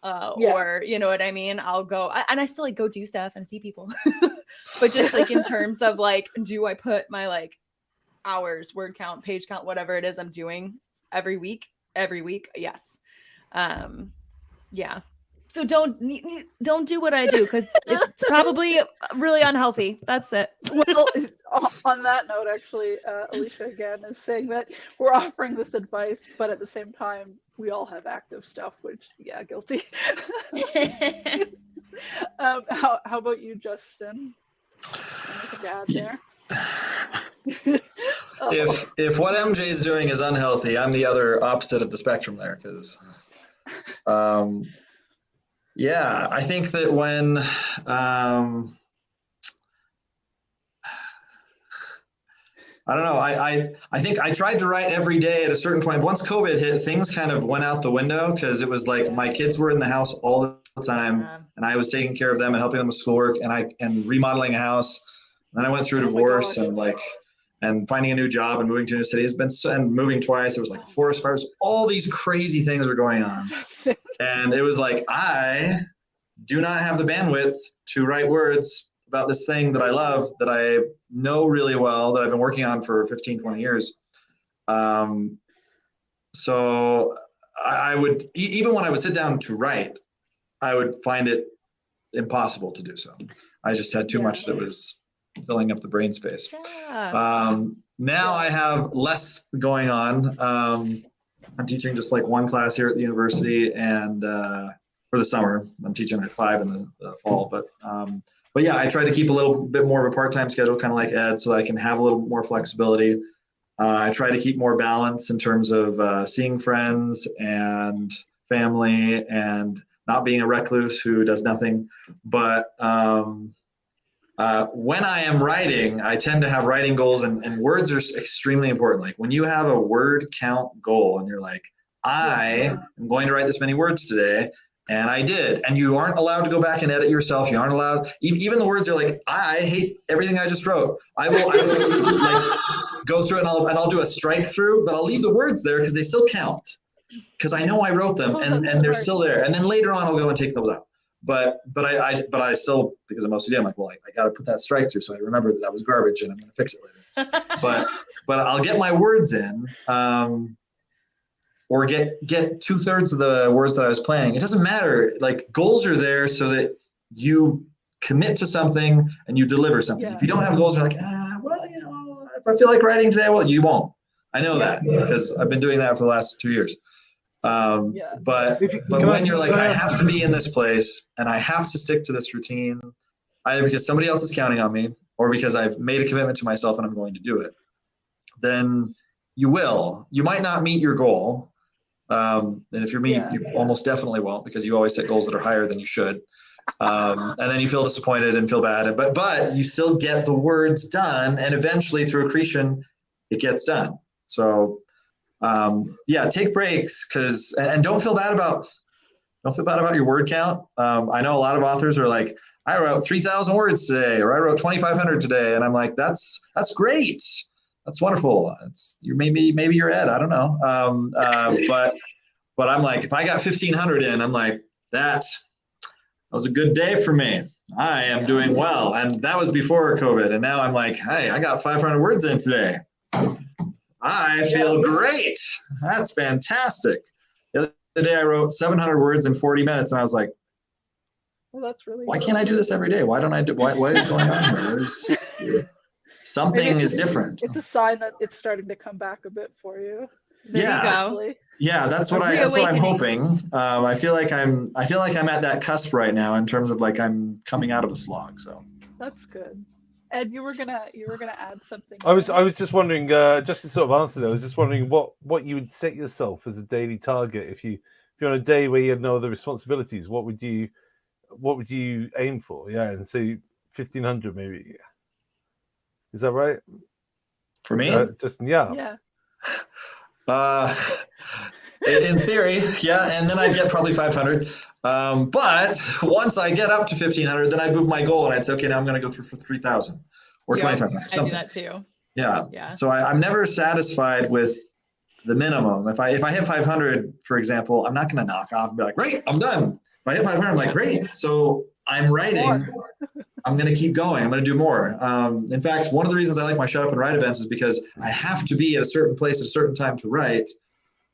Or you know what I mean? I'll go, and I still like go do stuff and see people. But just like in terms of like, do I put my like hours, word count, page count, whatever it is I'm doing every week? Yes. Yeah. So don't do what I do, because it's probably really unhealthy. That's it. Well, on that note, actually, Alicia again is saying that we're offering this advice, but at the same time, we all have active stuff, which, yeah, guilty. How about you, Justin? Anything to add there? If what MJ is doing is unhealthy, I'm the other opposite of the spectrum there, because yeah, I think that when I don't know, I think I tried to write every day at a certain point. Once COVID hit, things kind of went out the window, because it was like my kids were in the house all the time, and I was taking care of them and helping them with schoolwork and remodeling a house. Then I went through divorce and finding a new job and moving to a new city. And moving twice. There was like forest fires. All these crazy things were going on. And it was like, I do not have the bandwidth to write words about this thing that I love, that I know really well, that I've been working on for 15, 20 years. So I would, even when I would sit down to write, I would find it impossible to do so. I just had too much that was filling up the brain space. Now I have less going on. I'm teaching just like one class here at the university, and for the summer, I'm teaching at 5 in the fall. But yeah, I try to keep a little bit more of a part-time schedule, kind of like Ed, so I can have a little more flexibility. I try to keep more balance in terms of seeing friends and family, and not being a recluse who does nothing. But when I am writing, I tend to have writing goals, and words are extremely important. Like when you have a word count goal and you're like, I am going to write this many words today, and I did. And you aren't allowed to go back and edit yourself. You aren't allowed, even the words are like, I hate everything I just wrote. I will like go through and I'll do a strike through, but I'll leave the words there because they still count. Because I know I wrote them, and they're still there. And then later on, I'll go and take those out. But I still, because I'm OCD, I'm like, well, I got to put that strike through so I remember that was garbage and I'm going to fix it later. but I'll get my words in, or get 2/3 of the words that I was planning. It doesn't matter. Like, goals are there so that you commit to something and you deliver something. If you don't have goals, you're like, well, if I feel like writing today, well, you won't. I know that because I've been doing that for the last 2 years. But when you're like, I have to be in this place and I have to stick to this routine, either because somebody else is counting on me or because I've made a commitment to myself and I'm going to do it, then you will. You might not meet your goal. And if you're me, you almost definitely won't, because you always set goals that are higher than you should. And then you feel disappointed and feel bad. But you still get the words done, and eventually through accretion, it gets done. So take breaks, and don't feel bad about your word count. I know a lot of authors are like, I wrote 3,000 words today, or I wrote 2,500 today, and I'm like, that's great, that's wonderful. Maybe you're Ed, I don't know. But I'm like, if I got 1,500 in, I'm like, that was a good day for me. I am doing well, and that was before COVID, and now I'm like, hey, I got 500 words in today. I feel great. That's fantastic. The other day I wrote 700 words in 40 minutes, and I was like, well, that's really why can't I do this every day? Why don't I do? What is going on here? Something is different. It's a sign that it's starting to come back a bit for you. There you go. Yeah, that's what I'm hoping. I feel like I'm at that cusp right now in terms of like I'm coming out of a slog. So that's good. Ed, you were gonna add something. I was just wondering, just to sort of answer that, I was just wondering what you would set yourself as a daily target if you're on a day where you had no other responsibilities. What would you aim for? Yeah, and say 1,500 maybe. Is that right? For me? Just yeah. In theory, yeah, and then I'd get probably 500. But once I get up to 1,500, then I'd move my goal and I'd say, okay, now I'm going to go through for 3,000, or Yep, 2,500. I do Something. that too. Yeah. Yeah. So I'm never satisfied with the minimum. If I hit 500, for example, I'm not going to knock off and be like, great, I'm done. If I hit 500, I'm like, great. So I'm writing. I'm going to keep going. I'm going to do more. In fact, one of the reasons I like my Shut Up and Write events is because I have to be at a certain place at a certain time to write.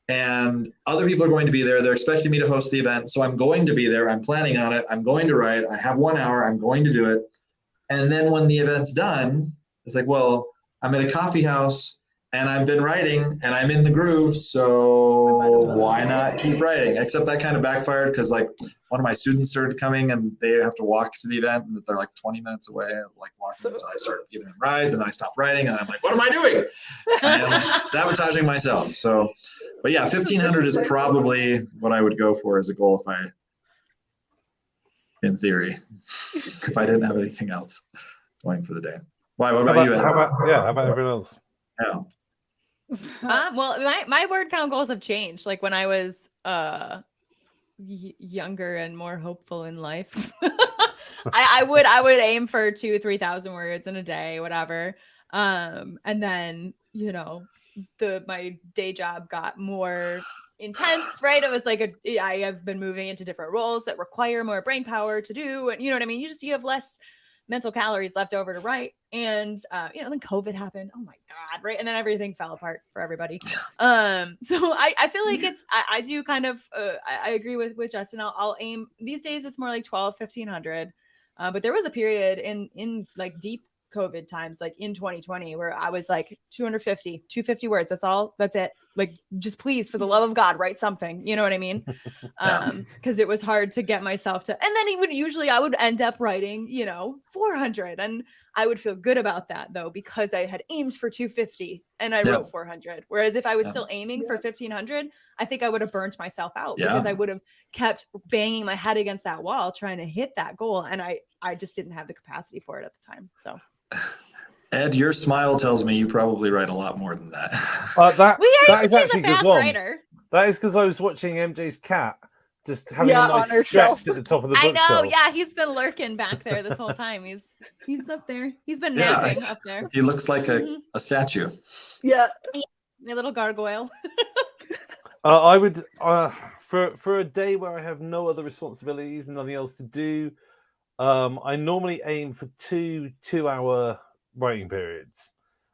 And other people are going to be there. They're expecting me to host the event. So I'm going to be there. I'm planning on it. I'm going to write. I have 1 hour. I'm going to do it. And then when the event's done, it's like, well, I'm at a coffee house and I've been writing and I'm in the groove. So why not keep writing? Except that kind of backfired because like one of my students started coming and they have to walk to the event and they're like 20 minutes away, like walking. So I started giving them rides and then I stopped writing and I'm like, what am I doing? I am sabotaging myself. So, but yeah, 1,500 is probably what I would go for as a goal if I, in theory, if I didn't have anything else going for the day. Why? What about you, Ed? How about everyone else? Yeah. Well, my word count goals have changed. Like when I was younger and more hopeful in life, I would aim for 2,000 to 3,000 words in a day, whatever. And then my day job got more intense, right? It was like I have been moving into different roles that require more brain power to do, and you know what I mean. You have less mental calories left over to write, and then COVID happened. Oh my god, right? And then everything fell apart for everybody. So I feel like I do kind of I agree with Justin. I'll aim these days. It's more like 1,500, but there was a period in like deep COVID times, like in 2020, where I was like 250 words. That's it. Like, just please, for the love of God, write something. You know what I mean? Because it was hard to get myself to, and then I would end up writing, 400, and I would feel good about that though, because I had aimed for 250 and I wrote 400. Whereas if I was still aiming for 1,500, I think I would have burnt myself out because I would have kept banging my head against that wall trying to hit that goal, and I just didn't have the capacity for it at the time. So. Ed, your smile tells me you probably write a lot more than that. That is actually a fast writer. That is because I was watching MJ's cat just having a nice stretch shelf. at the top of the I bookshelf. know, yeah, he's been lurking back there this whole time. He's up there. He's been napping up there. He looks like a statue. Yeah. My little gargoyle. I would for a day where I have no other responsibilities and nothing else to do, I normally aim for 2-hour writing periods.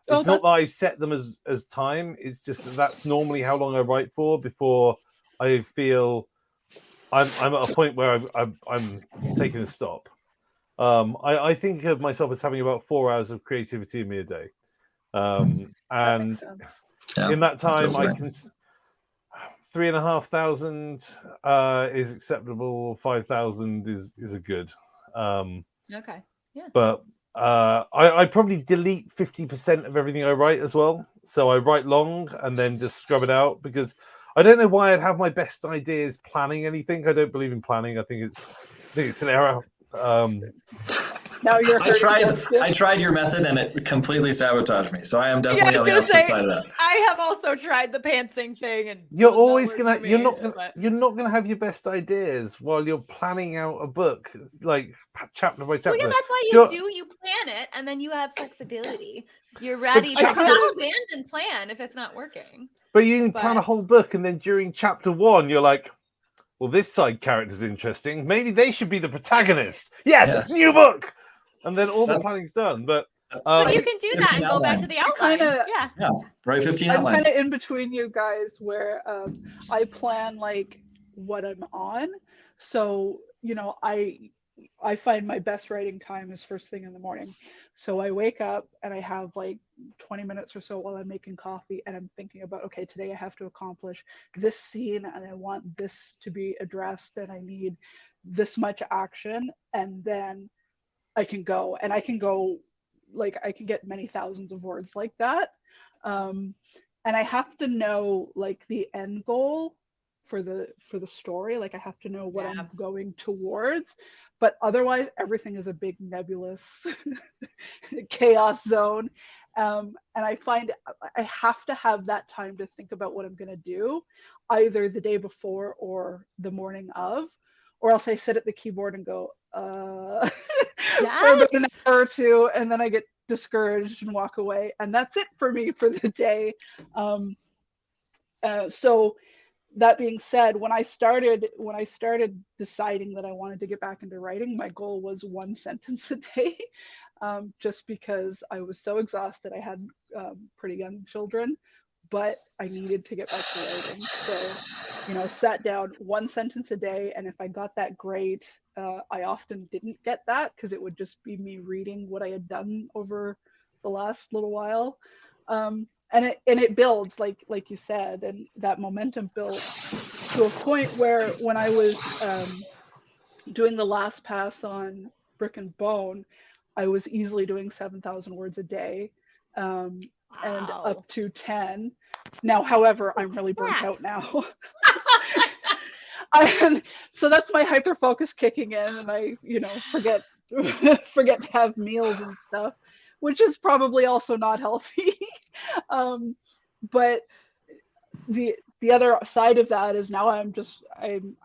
It's not that I set them as time. It's just that's normally how long I write for before I feel I'm at a point where I'm taking a stop. I think of myself as having about 4 hours of creativity in me a day, and in that time I can 3,500 is acceptable. 5,000 is a good. Okay. Yeah. But I probably delete 50% of everything I write as well. So I write long and then just scrub it out because I don't know why I'd have my best ideas planning anything. I don't believe in planning. I think it's an error. Now you're I tried your method and it completely sabotaged me. So I am definitely on the opposite side of that. I have also tried the pantsing thing, and you're not gonna have your best ideas while you're planning out a book, like chapter by chapter. Well, yeah, that's why you plan it, and then you have flexibility. You're ready to abandon plan if it's not working. But you can plan a whole book, and then during chapter 1, you're like, well, this side character's interesting. Maybe they should be the protagonist. Yes. New book. And then all the planning's done. But you can do that and go back to the outline. Yeah, right. 15 I'm outlines. kind of in between you guys where I plan like what I'm on. So, I find my best writing time is first thing in the morning. So I wake up and I have like 20 minutes or so while I'm making coffee and I'm thinking about, okay, today I have to accomplish this scene and I want this to be addressed and I need this much action, and then I can go like I can get many thousands of words like that. And I have to know like the end goal for the story. Like I have to know what I'm going towards, but otherwise everything is a big nebulous chaos zone. And I find I have to have that time to think about what I'm going to do either the day before or the morning of, or else I sit at the keyboard and go, for about an hour or two, and then I get discouraged and walk away, and that's it for me for the day. So that being said, when I started deciding that I wanted to get back into writing, my goal was 1 sentence a day, just because I was so exhausted. I had pretty young children, but I needed to get back to writing. So, sat down 1 sentence a day, and if I got that, great. I often didn't get that because it would just be me reading what I had done over the last little while. And it builds, like you said, and that momentum built to a point where when I was doing the last pass on Brick and Bone, I was easily doing 7,000 words a day, and up to 10. Now, however, I'm really burnt out now. So that's my hyper focus kicking in, and I, forget to have meals and stuff, which is probably also not healthy. But the other side of that is now I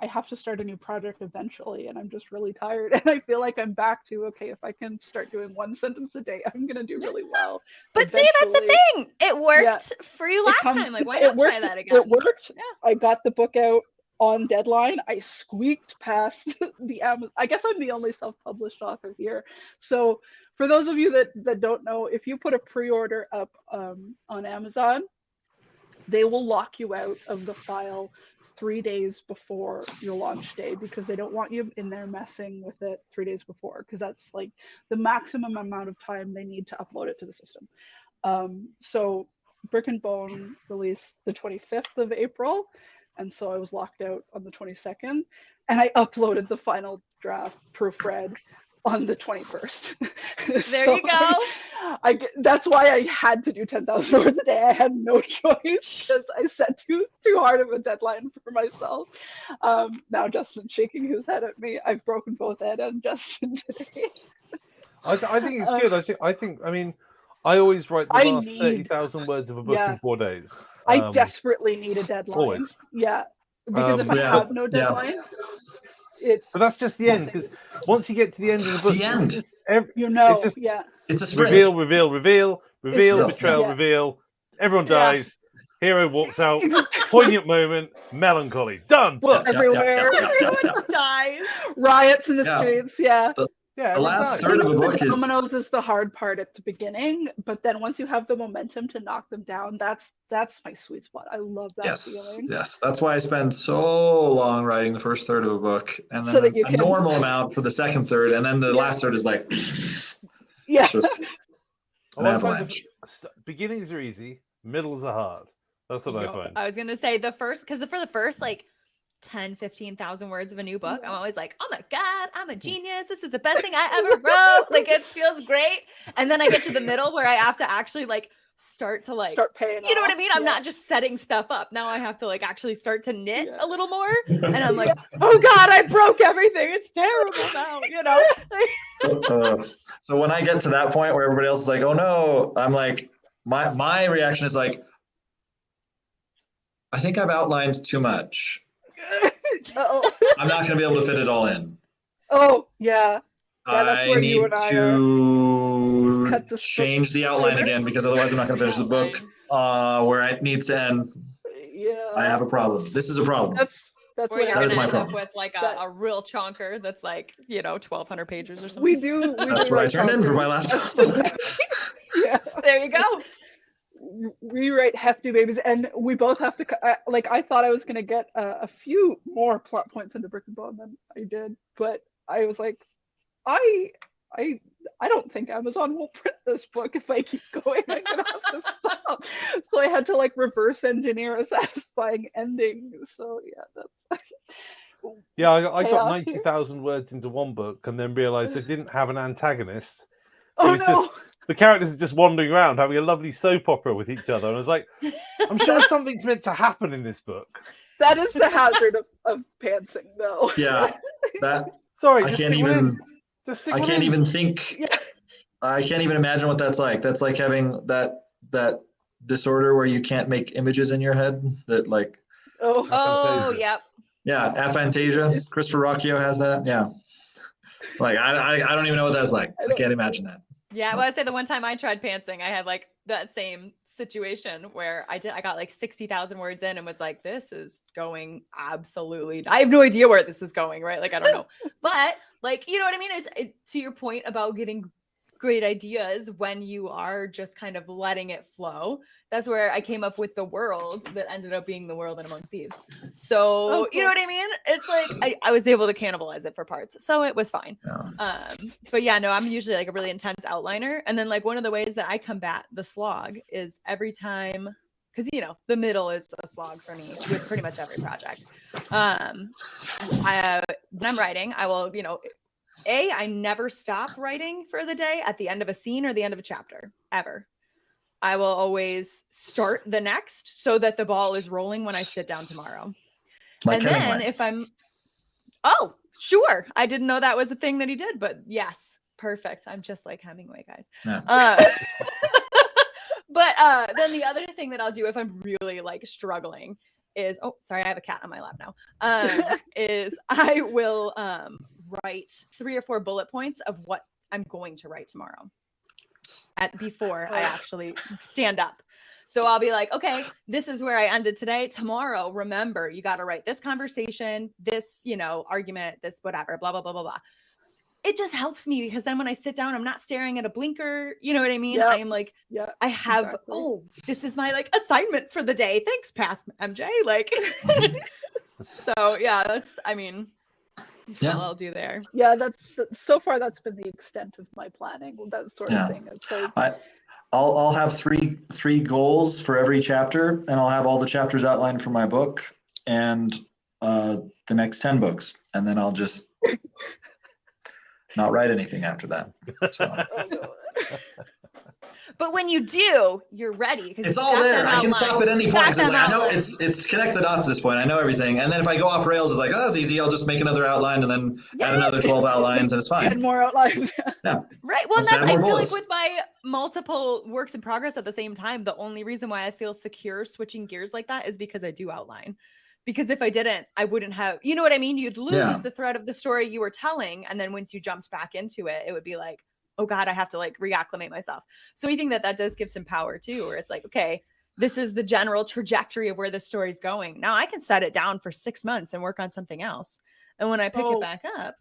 have to start a new project eventually, and I'm just really tired, and I feel like I'm back to, okay, if I can start doing 1 sentence a day, I'm gonna do really well. But see, that's the thing. It worked for you last time. Like, why not try that again? It worked. Yeah. I got the book out on deadline. I squeaked past the Amazon. I guess I'm the only self-published author here. So for those of you that don't know, if you put a pre-order up on Amazon, they will lock you out of the file 3 days before your launch day, because they don't want you in there messing with it 3 days before, because that's like the maximum amount of time they need to upload it to the system. So Brick and Bone released the 25th of April, and so I was locked out on the 22nd, and I uploaded the final draft proofread on the 21st. There you go. That's why I had to do 10,000 words a day. I had no choice because I set too hard of a deadline for myself. Now Justin's shaking his head at me. I've broken both Ed and Justin today. I think it's good. I mean, I always write the last 30,000 words of a book in 4 days. I desperately need a deadline. Always. Yeah. Because if I have no deadline, but that's just the end, because once you get to the end of the book, it's just it's a sprint. Reveal, betrayal, reveal. Everyone dies. Hero walks out. Poignant moment. Melancholy. Done. Book. Everywhere. Everyone dies. Riots in the streets. Yeah. The last third of a book is dominoes is the hard part at the beginning, but then once you have the momentum to knock them down, that's my sweet spot. I love that feeling. Yes, that's why I spend so long writing the first third of a book, and then so that you can... normal amount for the second third, and then the last third is like just an avalanche. Beginnings are easy, middles are hard. That's what I find. I was gonna say for the first like 10, 15,000 words of a new book, I'm always like, oh my God, I'm a genius. This is the best thing I ever wrote. Like, it feels great. And then I get to the middle where I have to actually start paying you know what I mean? I'm not just setting stuff up. Now I have to actually start to knit a little more. And I'm like, oh God, I broke everything. It's terrible now, So when I get to that point where everybody else is like, oh no, I'm like, my reaction is like, I think I've outlined too much. I'm not going to be able to fit it all in. Oh, yeah. I need to change the outline again, because otherwise I'm not going to finish the book where it needs to end. Yeah. I have a problem. This is a problem. That's what that is my problem. With a real chonker that's 1,200 pages or something. We do. That's what I turned in for my last book. Yeah. There you go. Rewrite hefty babies, and we both have to I thought I was going to get a few more plot points into Brick and Bone than I did, but I was like, I don't think Amazon will print this book if I keep going. I'm gonna have to stop. So I had to reverse engineer a satisfying ending. So that's I got 90,000 words into one book and then realized I didn't have an antagonist. Oh no. The characters are just wandering around having a lovely soap opera with each other. And I was like, I'm sure something's meant to happen in this book. That is the hazard of pantsing, though. Yeah. Sorry, I can't even think. Yeah. I can't even imagine what that's like. That's like having that disorder where you can't make images in your head. That Yep. Yeah, aphantasia. Christopher Rocchio has that. Yeah. I don't even know what that's like. I can't imagine that. Yeah, well, I say the one time I tried pantsing, I had like that same situation where I got like 60,000 words in and was like, this is going absolutely, I have no idea where this is going, right? Like, I don't know. But like, you know what I mean? It's to your point about getting great ideas when you are just kind of letting it flow. That's where I came up with the world that ended up being The World and Among Thieves. So, you know what I mean? It's like I was able to cannibalize it for parts. So it was fine. Yeah. But yeah, no, I'm usually like a really intense outliner. And then like one of the ways that I combat the slog is every time, because you know, the middle is a slog for me with pretty much every project. When I'm writing, I will, you know, I never stop writing for the day at the end of a scene or the end of a chapter, ever. I will always start the next so that the ball is rolling when I sit down tomorrow. Like and Hemingway. then if I'm, oh, sure. I didn't know that was a thing that he did, but yes, perfect. I'm just like Hemingway, guys. Yeah. But then the other thing that I'll do if I'm really like struggling is, oh, sorry, I have a cat on my lap now, is I will write 3 or 4 bullet points of what I'm going to write tomorrow before I actually stand up. So I'll be like, okay, this is where I ended today. Tomorrow, remember, you got to write this conversation, this, you know, argument, this whatever, blah, blah, blah, blah, blah. It just helps me because then when I sit down, I'm not staring at a blinker. You know what I mean? Yep. I am like, I have, exactly. oh, this is my like assignment for the day. Thanks, past MJ. Like, so yeah, that's, I mean, that's all I'll do there. Yeah, so far that's been the extent of my planning, that sort of thing. I'll have three goals for every chapter, and I'll have all the chapters outlined for my book and the next 10 books, and then I'll just not write anything after that. So. But when you do, you're ready. It's all there. I can stop at any point. It's like, I know it's connect the dots at this point. I know everything. And then if I go off rails, it's like, oh, that's easy. I'll just make another outline and then add another 12 outlines and it's fine. Add more outlines. Yeah. Right. Well, I feel like with my multiple works in progress at the same time, the only reason why I feel secure switching gears like that is because I do outline. Because if I didn't, I wouldn't have, you know what I mean? You'd lose the thread of the story you were telling. And then once you jumped back into it, it would be like, oh God, I have to like reacclimate myself. So we think that does give some power too, where it's like, okay, this is the general trajectory of where the story's going. Now I can set it down for 6 months and work on something else. And when I pick it back up,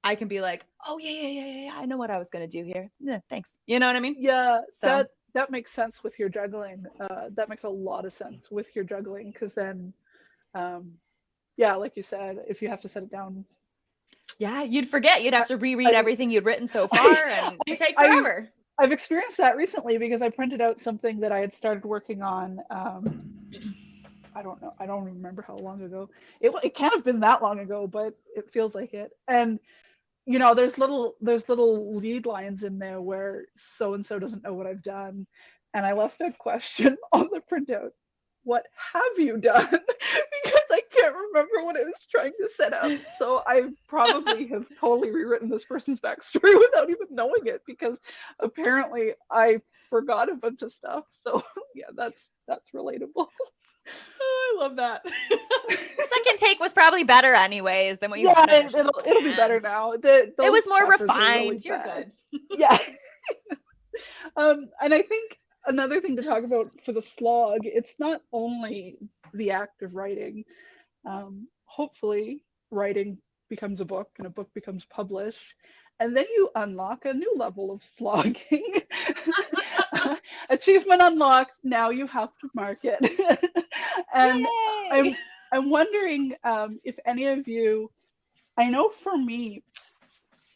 I can be like, oh yeah. I know what I was going to do here. Yeah, thanks. You know what I mean? Yeah. So that makes sense with your juggling. That makes a lot of sense with your juggling. Cause then, like you said, if you have to set it down, you'd forget. You'd have to reread everything you'd written so far, and it'd take forever. I've experienced that recently because I printed out something that I had started working on. I don't know. I don't remember how long ago. It can't have been that long ago, but it feels like it. And you know, there's little lead lines in there where so and so doesn't know what I've done, and I left a question on the printout. What have you done? Because I can't remember what I was trying to set up. So I probably have totally rewritten this person's backstory without even knowing it, because apparently I forgot a bunch of stuff. So yeah, that's relatable. Oh, I love that. Second take was probably better anyways than what you wanted. It'll be better now. It was more refined. You're good. Yeah. And I think another thing to talk about for the slog, it's not only the act of writing. Hopefully writing becomes a book and a book becomes published, and then you unlock a new level of slogging. Achievement unlocked. Now you have to market. And I'm wondering if any of you, I know for me,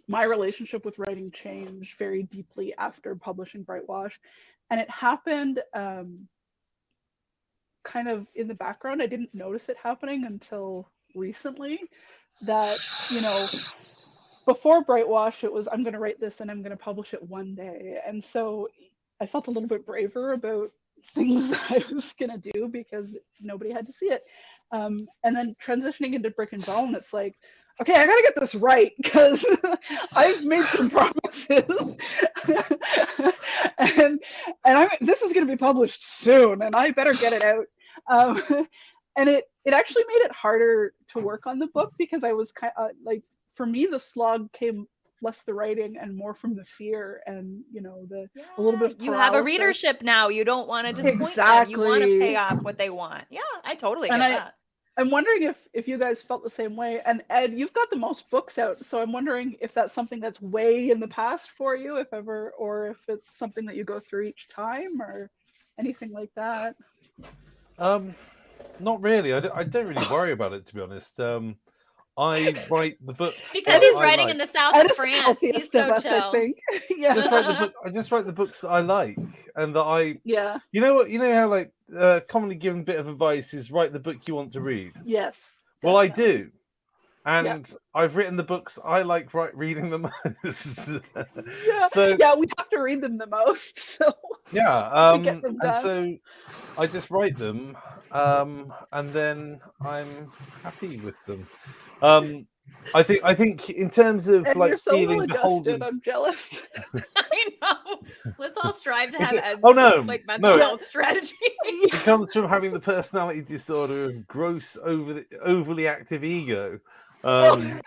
my relationship with writing changed very deeply after publishing Brightwash. And it happened kind of in the background. I didn't notice it happening until recently. That, you know, before Brightwash, it was, I'm going to write this and I'm going to publish it one day. And so I felt a little bit braver about things that I was going to do because nobody had to see it. And then transitioning into Brick and Bone, it's like, okay, I gotta get this right because I've made some promises, and this is gonna be published soon, and I better get it out. And it actually made it harder to work on the book because I was kind of like, for me, the slog came less the writing and more from the fear and, you know, a little bit of you have a paralysis. readership now. You don't want to disappoint them. You want to pay off what they want. Yeah, I totally get that. I'm wondering if you guys felt the same way. And Ed, you've got the most books out, so I'm wondering if that's something that's way in the past for you, if ever, or if it's something that you go through each time, or anything like that. Not really. I don't really worry about it, to be honest. I write the books because he's writing in the south of France. He's so chill. I think. Yeah. I just write the books that I like and that I. Yeah. You know what? You know how like commonly given bit of advice is write the book you want to read. Yes. Well, I do, and I've written the books I like reading the most. So we have to read them the most. So and so I just write them, and then I'm happy with them. I think in terms of and like you're so feeling beholden, I'm jealous. I know. Let's all strive to have Ed's like mental health strategy. It comes from having the personality disorder of gross, overly active ego. Like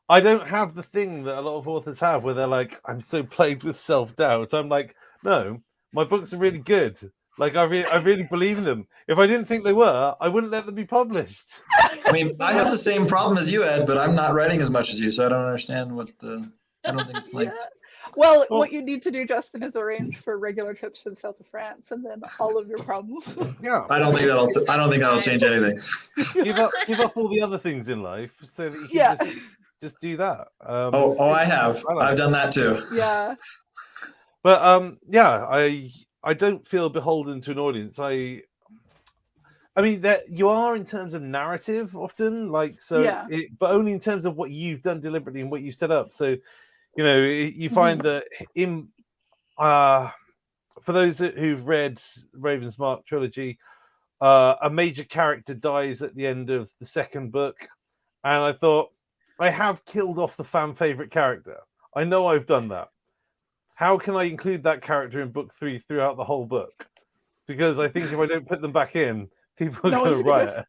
I don't have the thing that a lot of authors have, where they're like, "I'm so plagued with self-doubt." I'm like, no, my books are really good. Like I really believe in them. If I didn't think they were, I wouldn't let them be published. I mean, I have the same problem as you, Ed, but I'm not writing as much as you, so I don't understand I don't think it's linked. Well, what you need to do, Justin, is arrange for regular trips to the south of France, and then all of your problems. Yeah. I don't think that'll change anything. Give up all the other things in life so that you can just do that. I have. I've done that too. Yeah. But I don't feel beholden to an audience. I mean that you are in terms of narrative often, like but only in terms of what you've done deliberately and what you've set up. So, you know, you find that for those who've read Raven's Mark trilogy, a major character dies at the end of the second book, and I thought, I have killed off the fan favorite character. I know I've done that. How can I include that character in book 3 throughout the whole book? Because I think if I don't put them back in, people are going to riot.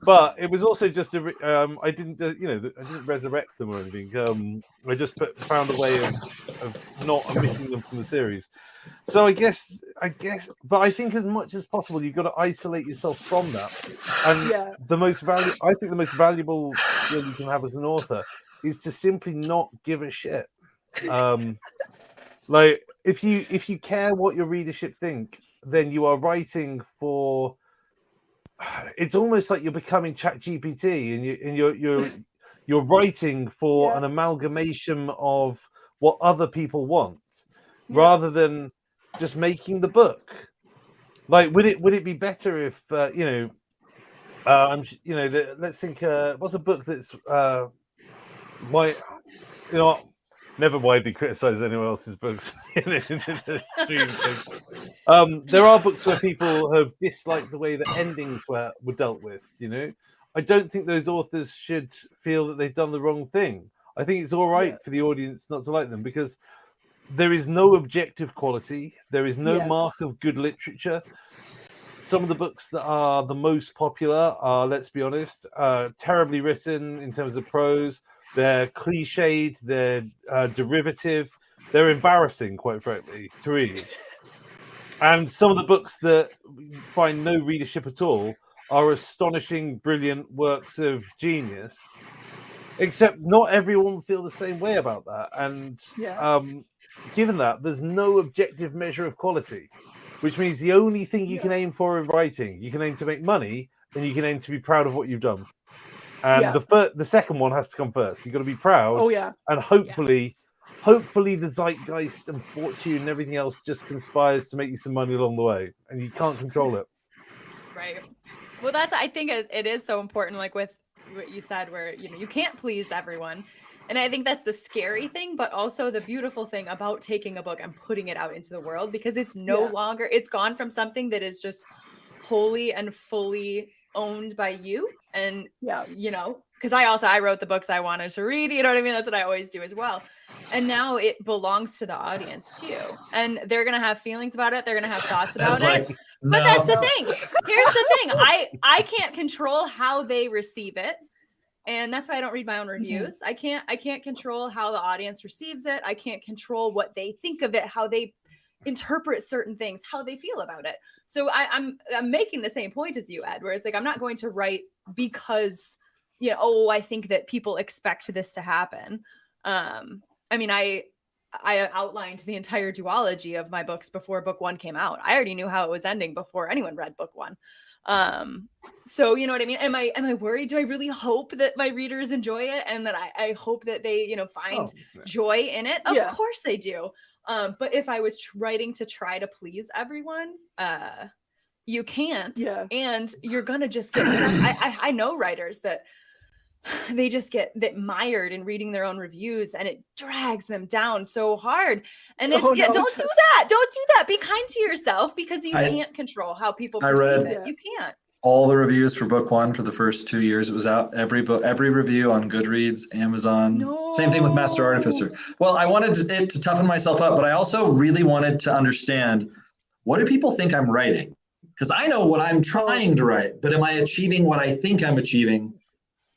But it was also just I didn't resurrect them or anything. I just found a way of not omitting them from the series. So I guess, but I think as much as possible, you've got to isolate yourself from that. And the most valuable skill you can have as an author is to simply not give a shit. Like if you care what your readership think, then you are writing for. It's almost like you're becoming ChatGPT, and you're writing for an amalgamation of what other people want, rather than just making the book. Like, would it be better if let's think. What's a book that's never widely criticize anyone else's books in the stream. There are books where people have disliked the way that endings were dealt with. You know, I don't think those authors should feel that they've done the wrong thing. I think it's all right for the audience not to like them, because there is no objective quality. There is no mark of good literature. Some of the books that are the most popular are, let's be honest, terribly written in terms of prose. They're cliched, they're derivative, they're embarrassing, quite frankly, to read. And some of the books that find no readership at all are astonishing, brilliant works of genius. Except not everyone will feel the same way about that. And given that, there's no objective measure of quality, which means the only thing you can aim for in writing, you can aim to make money, and you can aim to be proud of what you've done. And the second one has to come first. You've got to be proud. Oh, yeah. And hopefully the zeitgeist and fortune and everything else just conspires to make you some money along the way. And you can't control it. Right. Well, I think it is so important, like with what you said, where, you can't please everyone. And I think that's the scary thing, but also the beautiful thing about taking a book and putting it out into the world, because it's no longer, it's gone from something that is just wholly and fully owned by you. And because I wrote the books I wanted to read, you know what I mean? That's what I always do as well. And now it belongs to the audience too. And they're going to have feelings about it. They're going to have thoughts about it. But that's the thing. Here's the thing. I can't control how they receive it. And that's why I don't read my own reviews. I can't control how the audience receives it. I can't control what they think of it, how they interpret certain things, how they feel about it. So I'm making the same point as you, Ed, where it's like, I'm not going to write because, I think that people expect this to happen. I mean, I outlined the entire duology of my books before book 1 came out. I already knew how it was ending before anyone read book 1. So you know what I mean? Am I worried? Do I really hope that my readers enjoy it and that I hope that they, find joy in it? Of course they do. But if I was writing to try to please everyone, you can't. Yeah. And you're gonna just get I know writers that they just get mired in reading their own reviews, and it drags them down so hard. And it's don't do that. Don't do that. Be kind to yourself, because you can't control how people perceive it. You can't. All the reviews for book 1 for the first 2 years it was out. Every review on Goodreads, Amazon. No. Same thing with Master Artificer. Well, I wanted it to toughen myself up, but I also really wanted to understand, what do people think I'm writing? Because I know what I'm trying to write, but am I achieving what I think I'm achieving?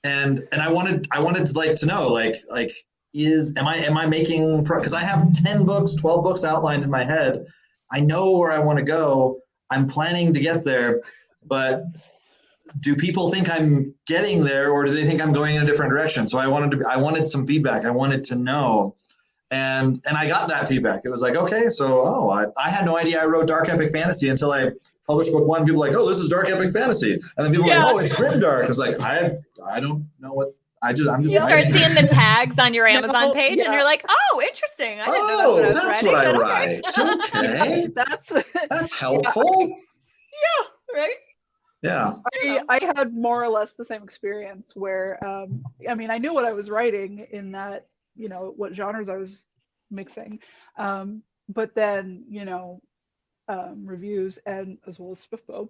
And I wanted to know, am I making, because I have 10 books, 12 books outlined in my head. I know where I want to go. I'm planning to get there, but do people think I'm getting there, or do they think I'm going in a different direction? So I wanted some feedback. I wanted to know. And I got that feedback. It was like, okay, so, I had no idea I wrote dark epic fantasy until I published book 1. People were like, oh, this is dark epic fantasy. And then people were like, oh, it's grimdark. I was like, I don't know what, I'm just You start seeing the tags on your Amazon page, and you're like, oh, interesting. I didn't know that's what I write. Okay. That's helpful. Yeah, right? Yeah. I had more or less the same experience where, I knew what I was writing in that, what genres I was mixing. But then, reviews and as well as SPIFFO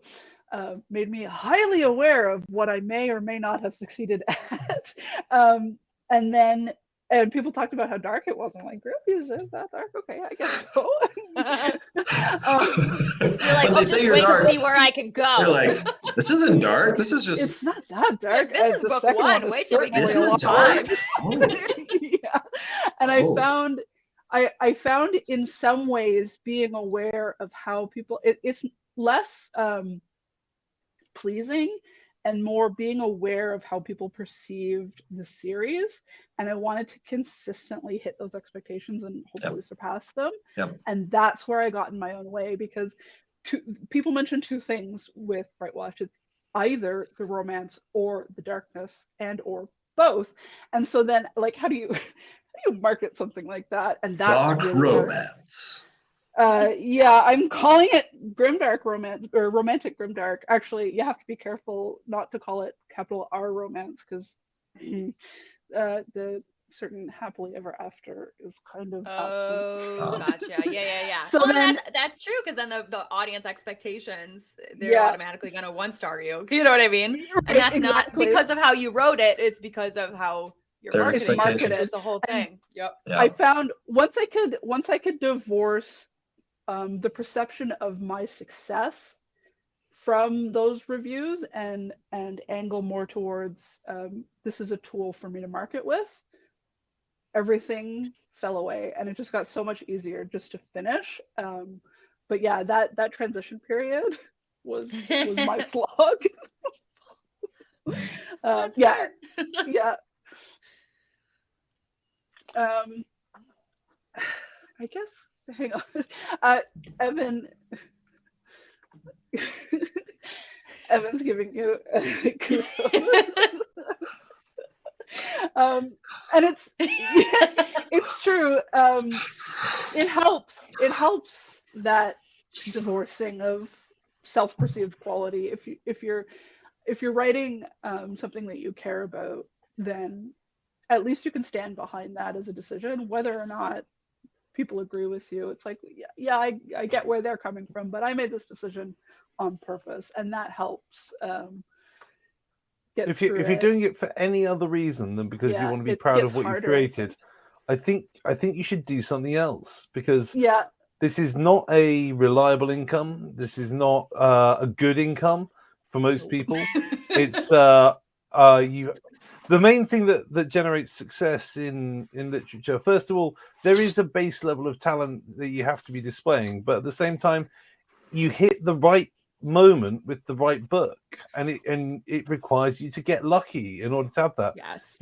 made me highly aware of what I may or may not have succeeded at. And people talked about how dark it was. I'm like, really? Is it that dark? Okay, I guess so. You're like, I'll just wait to see where I can go. You're like, this isn't dark. This is just. It's not that dark. This is book 1. Wait till we get to book 5. Yeah. And I found in some ways being aware of how people, it's less pleasing and more being aware of how people perceived the series. And I wanted to consistently hit those expectations and hopefully surpass them. Yep. And that's where I got in my own way, because people mentioned 2 things with Brightwash. It's either the romance or the darkness, and or both. And so then, how do you market something like that? And that's dark really romance. I'm calling it grimdark romance, or romantic grimdark. Actually, you have to be careful not to call it capital R romance, because the certain happily ever after is kind of absent. Gotcha. Yeah. So then, that's true, because then the audience expectations, they're automatically gonna 1-star you. You know what I mean? And that's not because of how you wrote it. It's because of how your market is the whole thing. Yep. I found once I could divorce the perception of my success from those reviews and angle more towards this is a tool for me to market with, everything fell away, and it just got so much easier just to finish. But yeah, that transition period was my slog. Yeah. I guess, hang on. Evan's giving you and it's true. It helps that divorcing of self-perceived quality. If you're writing something that you care about, then at least you can stand behind that as a decision, whether or not people agree with you. It's like, I get where they're coming from, but I made this decision on purpose, and that helps. If you're doing it for any other reason than because you want to be proud of what you've created, I think you should do something else, because this is not a reliable income. This is not a good income for most people. It's the main thing that generates success in literature, first of all, there is a base level of talent that you have to be displaying, but at the same time, you hit the right moment with the right book, and it requires you to get lucky in order to have that. Yes.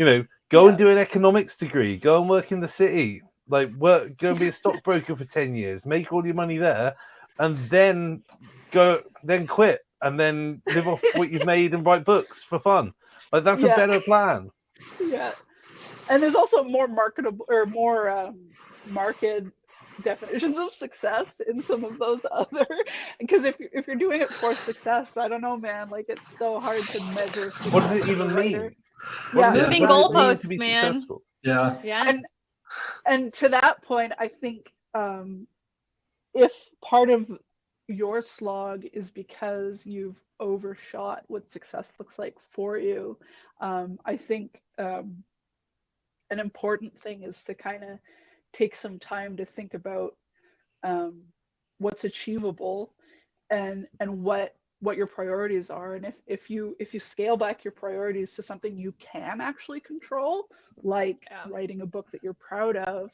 Go and do an economics degree, go and work in the city, go and be a stockbroker for 10 years, make all your money there, and then quit, and then live off what you've made and write books for fun. That's a better plan. Yeah. And there's also more marketable or more marked definitions of success in some of those other, because if you're doing it for success, I don't know, man, like it's so hard to measure success. What does it even mean? Moving goalposts, man. Successful? Yeah. And to that point, I think if part of your slog is because you've overshot what success looks like for you, I think an important thing is to kind of take some time to think about what's achievable and what your priorities are. And if you scale back your priorities to something you can actually control, like writing a book that you're proud of,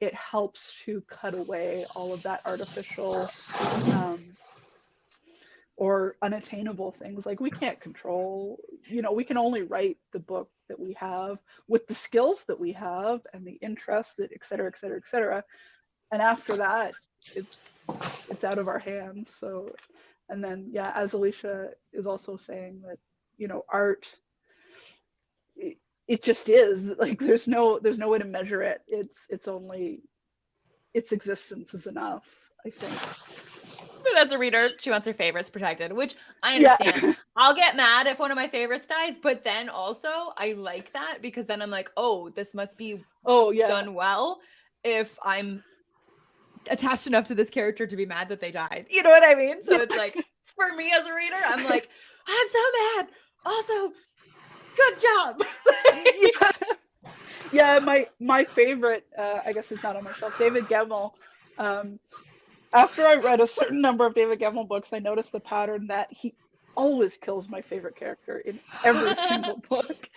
it helps to cut away all of that artificial or unattainable things. Like we can't control, we can only write the book that we have with the skills that we have and the interest, that et cetera, et cetera, et cetera. And after that, it's out of our hands. So, and then, as Alicia is also saying, that, art, it just is, like, there's no way to measure it. It's only, its existence is enough, I think. But as a reader, she wants her favorites protected, which I understand. Yeah. I'll get mad if one of my favorites dies, but then also I like that, because then I'm like, oh, this must be done well if I'm attached enough to this character to be mad that they died. You know what I mean? So it's like, for me as a reader, I'm like, I'm so mad. Also, good job. My favorite, I guess it's not on my shelf, David Gemmell. After I read a certain number of David Gemmell books, I noticed the pattern that he always kills my favorite character in every single book.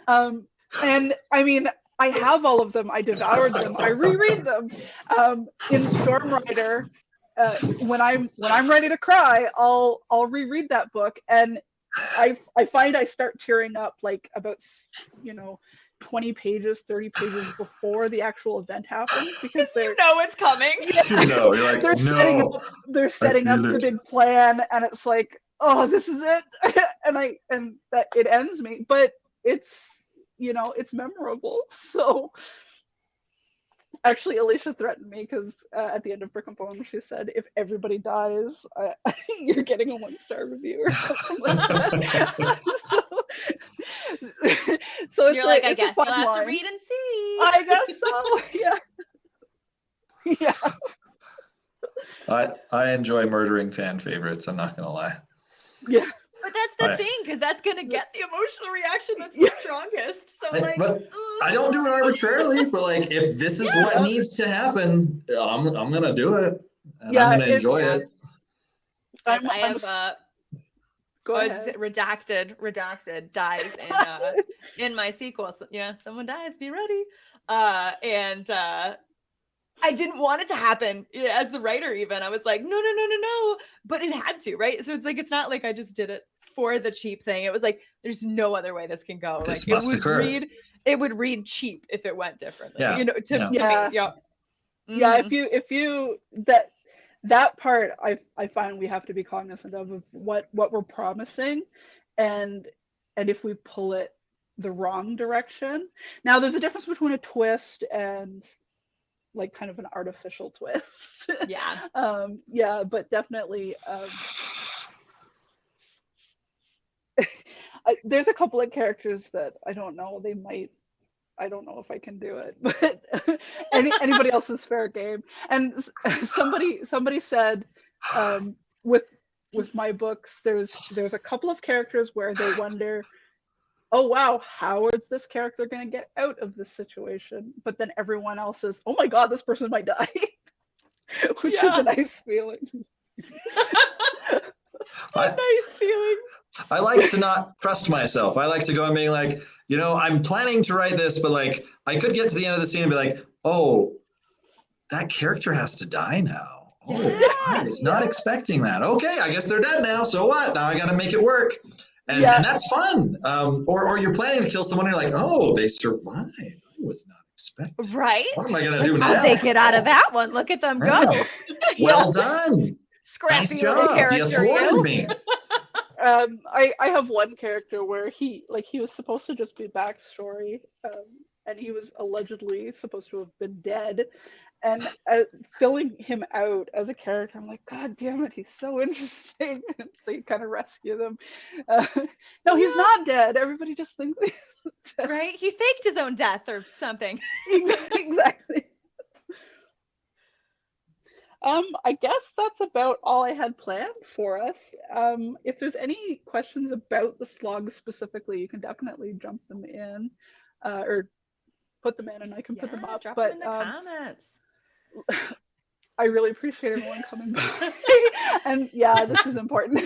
And I mean, I have all of them. I devoured them. I reread them. In Stormrider, when I'm ready to cry, I'll reread that book, and I find I start tearing up like about 20 pages, 30 pages before the actual event happens, because it's coming. You're like, they're setting up the big plan, and it's like, oh, this is it. and that it ends me, but it's it's memorable. So actually, Alicia threatened me, because at the end of Brick and Bone, she said, if everybody dies, you're getting a 1-star review or something like that. So it's you're like, I it's guess you'll have to read and see. I guess so. Yeah. I enjoy murdering fan favorites, I'm not gonna lie. Yeah. But that's the thing, because that's gonna get the emotional reaction that's the strongest. So but I don't do it arbitrarily, but like, if this is what needs to happen, I'm gonna do it, and I'm gonna enjoy it. I have redacted dies in my sequel. So, someone dies, be ready. And I didn't want it to happen as the writer. Even I was like, no, but it had to, right? So it's like, it's not like I just did it for the cheap thing. It was like, there's no other way this can go. This like must occur. It would read cheap if it went differently. Yeah. To me. Yeah. If you that part, I find we have to be cognizant of what we're promising, and if we pull it the wrong direction. Now, there's a difference between a twist and like kind of an artificial twist. But definitely there's a couple of characters that I don't know if I can do it, but anybody else is fair game. And somebody said with my books, there's a couple of characters where they wonder, oh wow, how is this character going to get out of this situation? But then everyone else is, oh my god, this person might die, which is a nice feeling. Nice feeling. I like to not trust myself. I like to go and being like, you know, I'm planning to write this, but like I could get to the end of the scene and be like, oh, that character has to die now. Oh, I was not expecting that. Okay, I guess they're dead now. So what? Now I got to make it work. And that's fun. Or you're planning to kill someone and you're like, oh, they survived. I was not expecting. Right? What am I going to do now? How'd they get out of that one? Look at them go. Well done. Scrappy nice little job. character. You thwarted me. I have one character where he was supposed to just be backstory, and he was allegedly supposed to have been dead. And filling him out as a character, I'm like, God damn it, he's so interesting. So you kind of rescue them. No, he's not dead. Everybody just thinks he's dead. Right? He faked his own death or something. Exactly. I guess that's about all I had planned for us. If there's any questions about the slog specifically, you can definitely jump them in, or put them in, and I can put them up. Drop But them in the comments. I really appreciate everyone coming by. And yeah, this is important.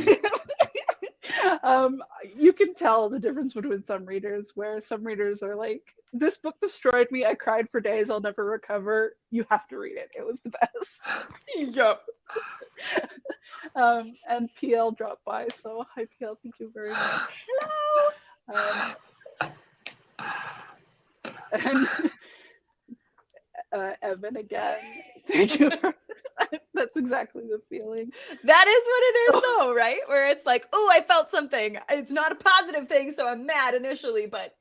You can tell the difference between some readers, where some readers are like, this book destroyed me. I cried for days. I'll never recover. You have to read it. It was the best. Yep. And PL dropped by. So hi, PL. Thank you very much. Hello. And Evan again. Thank you. That's exactly the feeling. That is what it is, though, right? Where it's like, oh, I felt something. It's not a positive thing, so I'm mad initially, but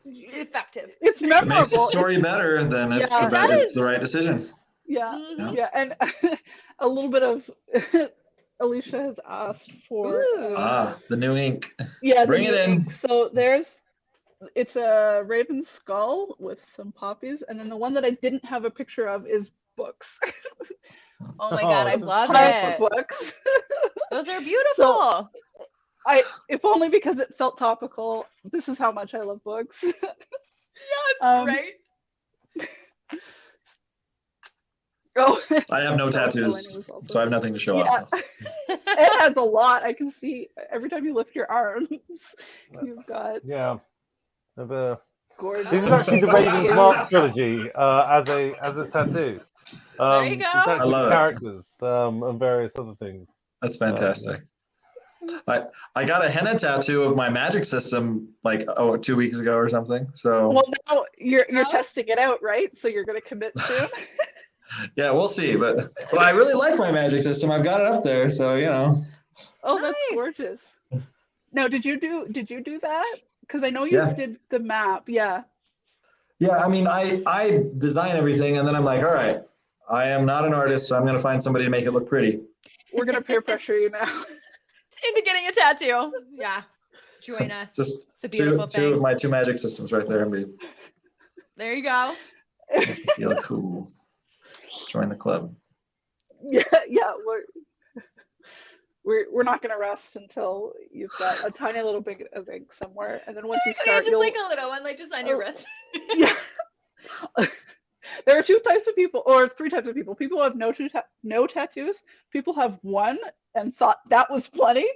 effective. It's memorable. It makes the story better, then it's the right decision. Yeah, Mhm. yeah, and a little bit of Alicia has asked for the new ink. yeah, Bring it in. So it's a raven skull with some poppies, and then the one that I didn't have a picture of is books. Oh my God, I love Tons it. of books. Those are beautiful. So, if only because it felt topical. This is how much I love books. Yes, right? Oh, I have no tattoos, so I have nothing to show off. It has a lot. I can see every time you lift your arms. You've got gorgeous. This is actually the Raven's Mark trilogy as a tattoo. There you go. It's actually I love it. characters and various other things. That's fantastic. I got a henna tattoo of my magic system like 2 weeks ago or something. So Well, now you're testing it out, right? So you're going to commit soon. yeah, we'll see. But I really like my magic system. I've got it up there, so you know. Oh, that's Nice. gorgeous. Now, did you do that? Because I know you did the map. Yeah. Yeah, I mean, I design everything, and then I'm like, all right, I am not an artist, so I'm going to find somebody to make it look pretty. We're going to peer pressure you now. Into getting a tattoo. Yeah. Join us. Just It's a beautiful two of thing. my two magic systems right there, and be There you go. feel cool. Join the club. Yeah, we're not going to rest until you've got a tiny little bit of ink somewhere, and then once you Okay, start, just like a little one, like just on your wrist. Yeah. There are two types of people, or three types of people. People who have no tattoos. People have one and thought that was plenty,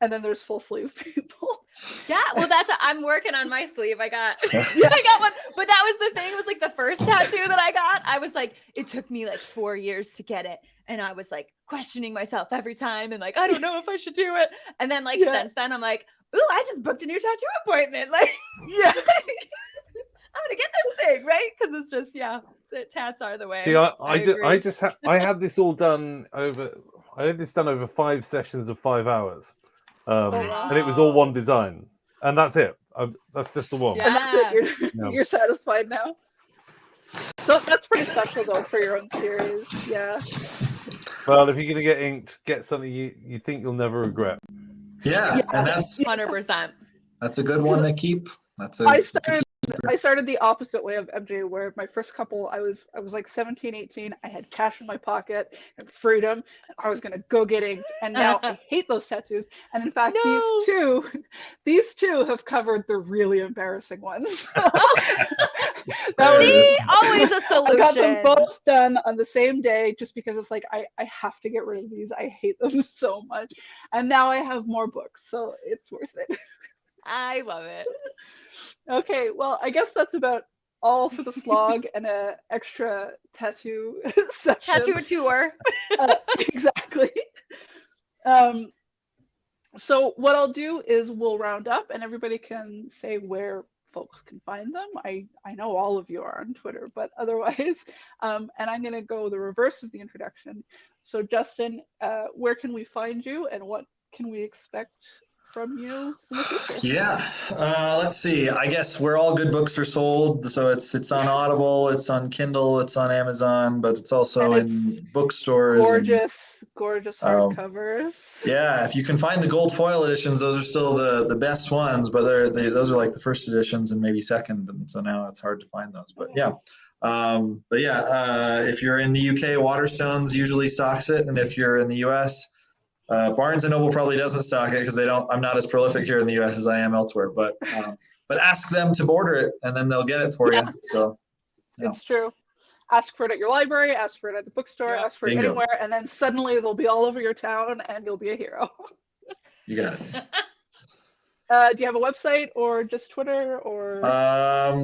and then there's full sleeve people. Yeah, well, I'm working on my sleeve. I got Yes. I got one, but that was the thing. It was like the first tattoo that I got. I was like, it took me like 4 years to get it, and I was like questioning myself every time, and like I don't know if I should do it. And then like since then, I'm like, ooh, I just booked a new tattoo appointment. Like, Yeah. I'm gonna get this thing, right? Because it's just the tats are the way. See, I had this all done over. I had this done over 5 sessions of 5 hours, and it was all one design, and that's it. That's just the one. Yeah. And that's it. You're satisfied now. So that's pretty special though for your own series. Yeah. Well, if you're gonna get inked, get something you think you'll never regret. Yeah, and that's 100%. a good one to keep. I I started the opposite way of MJ, where my first couple, I was like 17, 18. I had cash in my pocket and freedom. And I was gonna go get inked, and now I hate those tattoos. And in fact, No. these two have covered the really embarrassing ones. See, always a solution. I got them both done on the same day, just because it's like I have to get rid of these. I hate them so much, and now I have more books, so it's worth it. I love it. Okay, well, I guess that's about all for the slog and a extra tattoo session. Tattoo tour. Exactly. So what I'll do is we'll round up, and everybody can say where folks can find them. I know all of you are on Twitter, but otherwise, and I'm going to go the reverse of the introduction. So Justin, where can we find you, and what can we expect from you in the future? Yeah, let's see. I guess where all good books are sold. So it's on Audible, it's on Kindle, it's on Amazon, but it's also in bookstores. Gorgeous hardcovers. Yeah, if you can find the gold foil editions, those are still the best ones, but those are like the first editions and maybe second, and so now it's hard to find those. But yeah. If you're in the UK, Waterstones usually stocks it, and if you're in the US, Barnes and Noble probably doesn't stock it because I'm not as prolific here in the US as I am elsewhere. But ask them to order it, and then they'll get it for you. So it's true. Ask for it at your library, ask for it at the bookstore, ask for it anywhere, and then suddenly they'll be all over your town, and you'll be a hero. You got it. Do you have a website or just Twitter or? I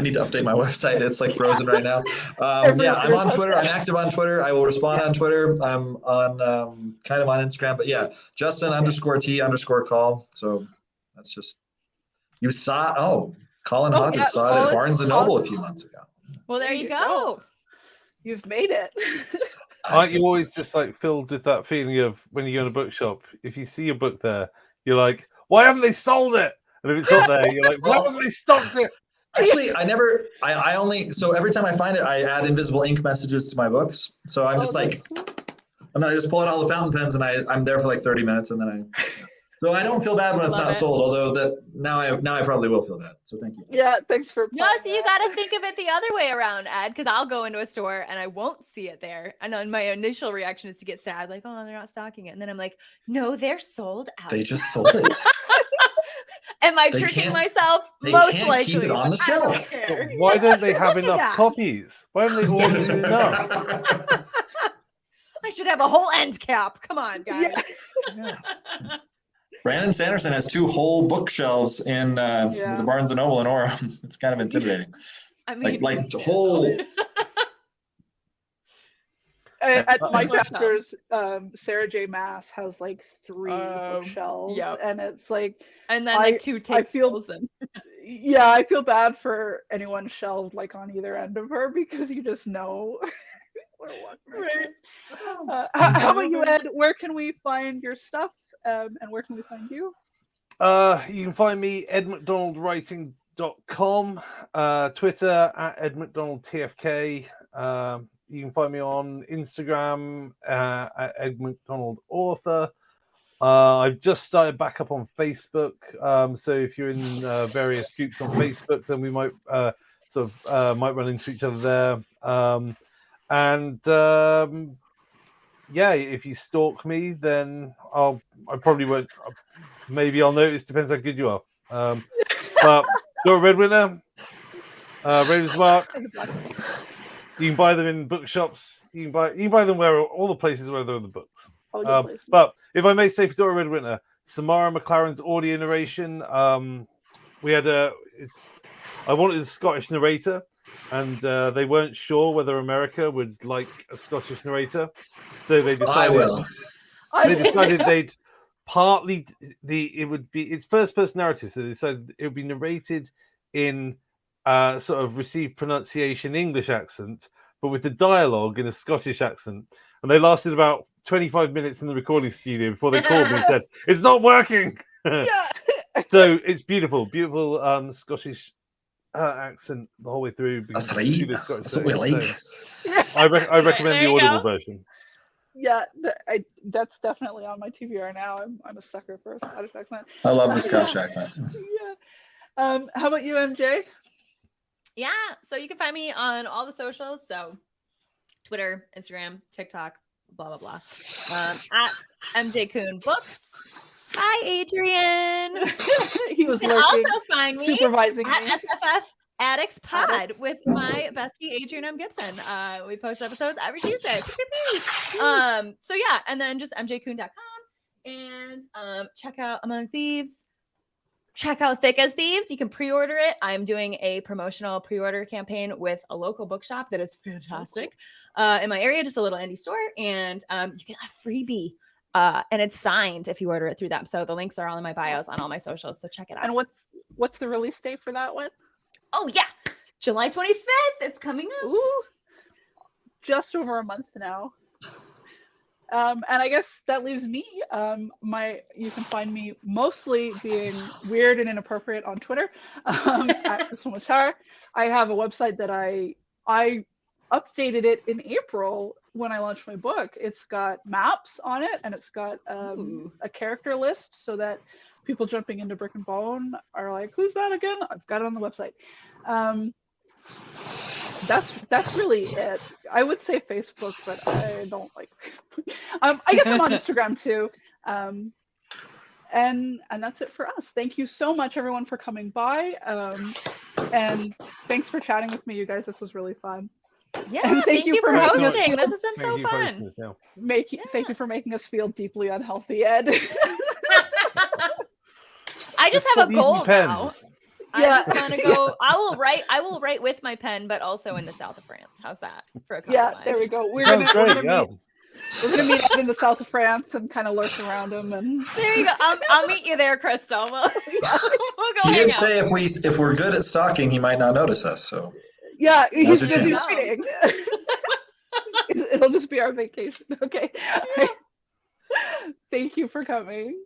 need to update my website. It's like frozen right now. I'm on Twitter. I'm active on Twitter. I will respond on Twitter. I'm on kind of on Instagram, but yeah, Justin_T_call. So that's just, you saw, Colin Hodges saw it at Barnes and Noble a few months ago. Well, there you go. You've made it. Aren't you always just like filled with that feeling of when you go in a bookshop, if you see a book there, you're like, why haven't they sold it? And if it's not there, you're like, why haven't they stocked it? Actually, I only, so every time I find it, I add invisible ink messages to my books. So I'm just I just pull out all the fountain pens and I'm there for like 30 minutes and then so I don't feel bad when it's not sold, although that now I probably will feel bad. So thank you. Yeah, thanks for. No, so you got to think of it the other way around, Ed, because I'll go into a store and I won't see it there. And then my initial reaction is to get sad, like, oh, they're not stocking it. And then I'm like, no, they're sold out. They just sold it. Am I tricking myself? Most can't likely. Keep it on the shelf. Why don't they have enough copies? Why haven't they ordered enough? I should have a whole end cap. Come on, guys. Yeah. Brandon Sanderson has 2 whole bookshelves in the Barnes & Noble in Orem. It's kind of intimidating. I mean, like whole. At my chapters, Sarah J. Maas has like 3 bookshelves, and it's like, and then like 2 tables. I feel bad for anyone shelved like on either end of her because you just know. How about you, Ed? Where can we find your stuff, and where can we find you? You can find me edmcdonaldwriting.com, Twitter at edmcdonaldtfk. You can find me on Instagram at edmcdonaldauthor. I've just started back up on Facebook. So if you're in various groups on Facebook, then we might might run into each other there. If you stalk me, then I probably won't. Maybe I'll notice. Depends how good you are. But Daughter of Redwinter, Ravensmark. You can buy them in bookshops. You can buy them where all the places where there are the books. But if I may say, for Daughter of Redwinter, Samara McLaren's audio narration. I wanted a Scottish narrator, and they weren't sure whether America would like a Scottish narrator, so they decided. They decided they'd partly it would be its first-person narrative, so they decided it would be narrated in sort of received pronunciation English accent, but with the dialogue in a Scottish accent. And they lasted about 25 minutes in the recording studio before they called me and said, "It's not working." So it's beautiful Scottish accent the whole way through. That's right. That's what we like. I recommend the Audible version. Yeah, that's definitely on my TBR now. I'm a sucker for a Scottish accent. I love the Scottish accent. Yeah. How about you, MJ? Yeah, so you can find me on all the socials. So Twitter, Instagram, TikTok, blah, blah, blah. At MJ Kuhn Books. Hi, Adrian. He was You can lurking, also find me supervising at me. SFF Addicts Pod with my bestie Adrian M. Gibson. We post episodes every Tuesday. So yeah, and then just mjkuhn.com and check out Among Thieves. Check out Thick as Thieves. You can pre-order it. I'm doing a promotional pre-order campaign with a local bookshop that is fantastic in my area, just a little indie store, and you get a freebie. And it's signed if you order it through them. So the links are all in my bios on all my socials. So check it out. And what's the release date for that one? Oh yeah, July 25th. It's coming up. Ooh, just over a month now. And I guess that leaves me. You can find me mostly being weird and inappropriate on Twitter at Krystle Matar. I have a website that I updated it in April when I launched my book. It's got maps on it, and it's got a character list so that people jumping into Brick and Bone are like, "Who's that again?" I've got it on the website. That's really it. I would say Facebook, but I don't like Facebook. I guess I'm on Instagram too. And that's it for us. Thank you so much, everyone, for coming by. And thanks for chatting with me, you guys. This was really fun. Yeah, and thank you for making us hosting. feel- This has been so fun. Thank you for making us feel deeply unhealthy, Ed. I just have a goal now. Yeah. I just want to go. I will write with my pen, but also in the south of France. How's that for a compromise? Yeah, there we go. We're Sounds gonna great. meet up in the south of France and kind of lurk around them. And there you go. I'll meet you there, Krystle. We'll go He hang did out. say if we're good at stalking, he might not notice us. So yeah, he's Now's your busy chance. reading. It'll just be our vacation. Okay. Yeah. Thank you for coming.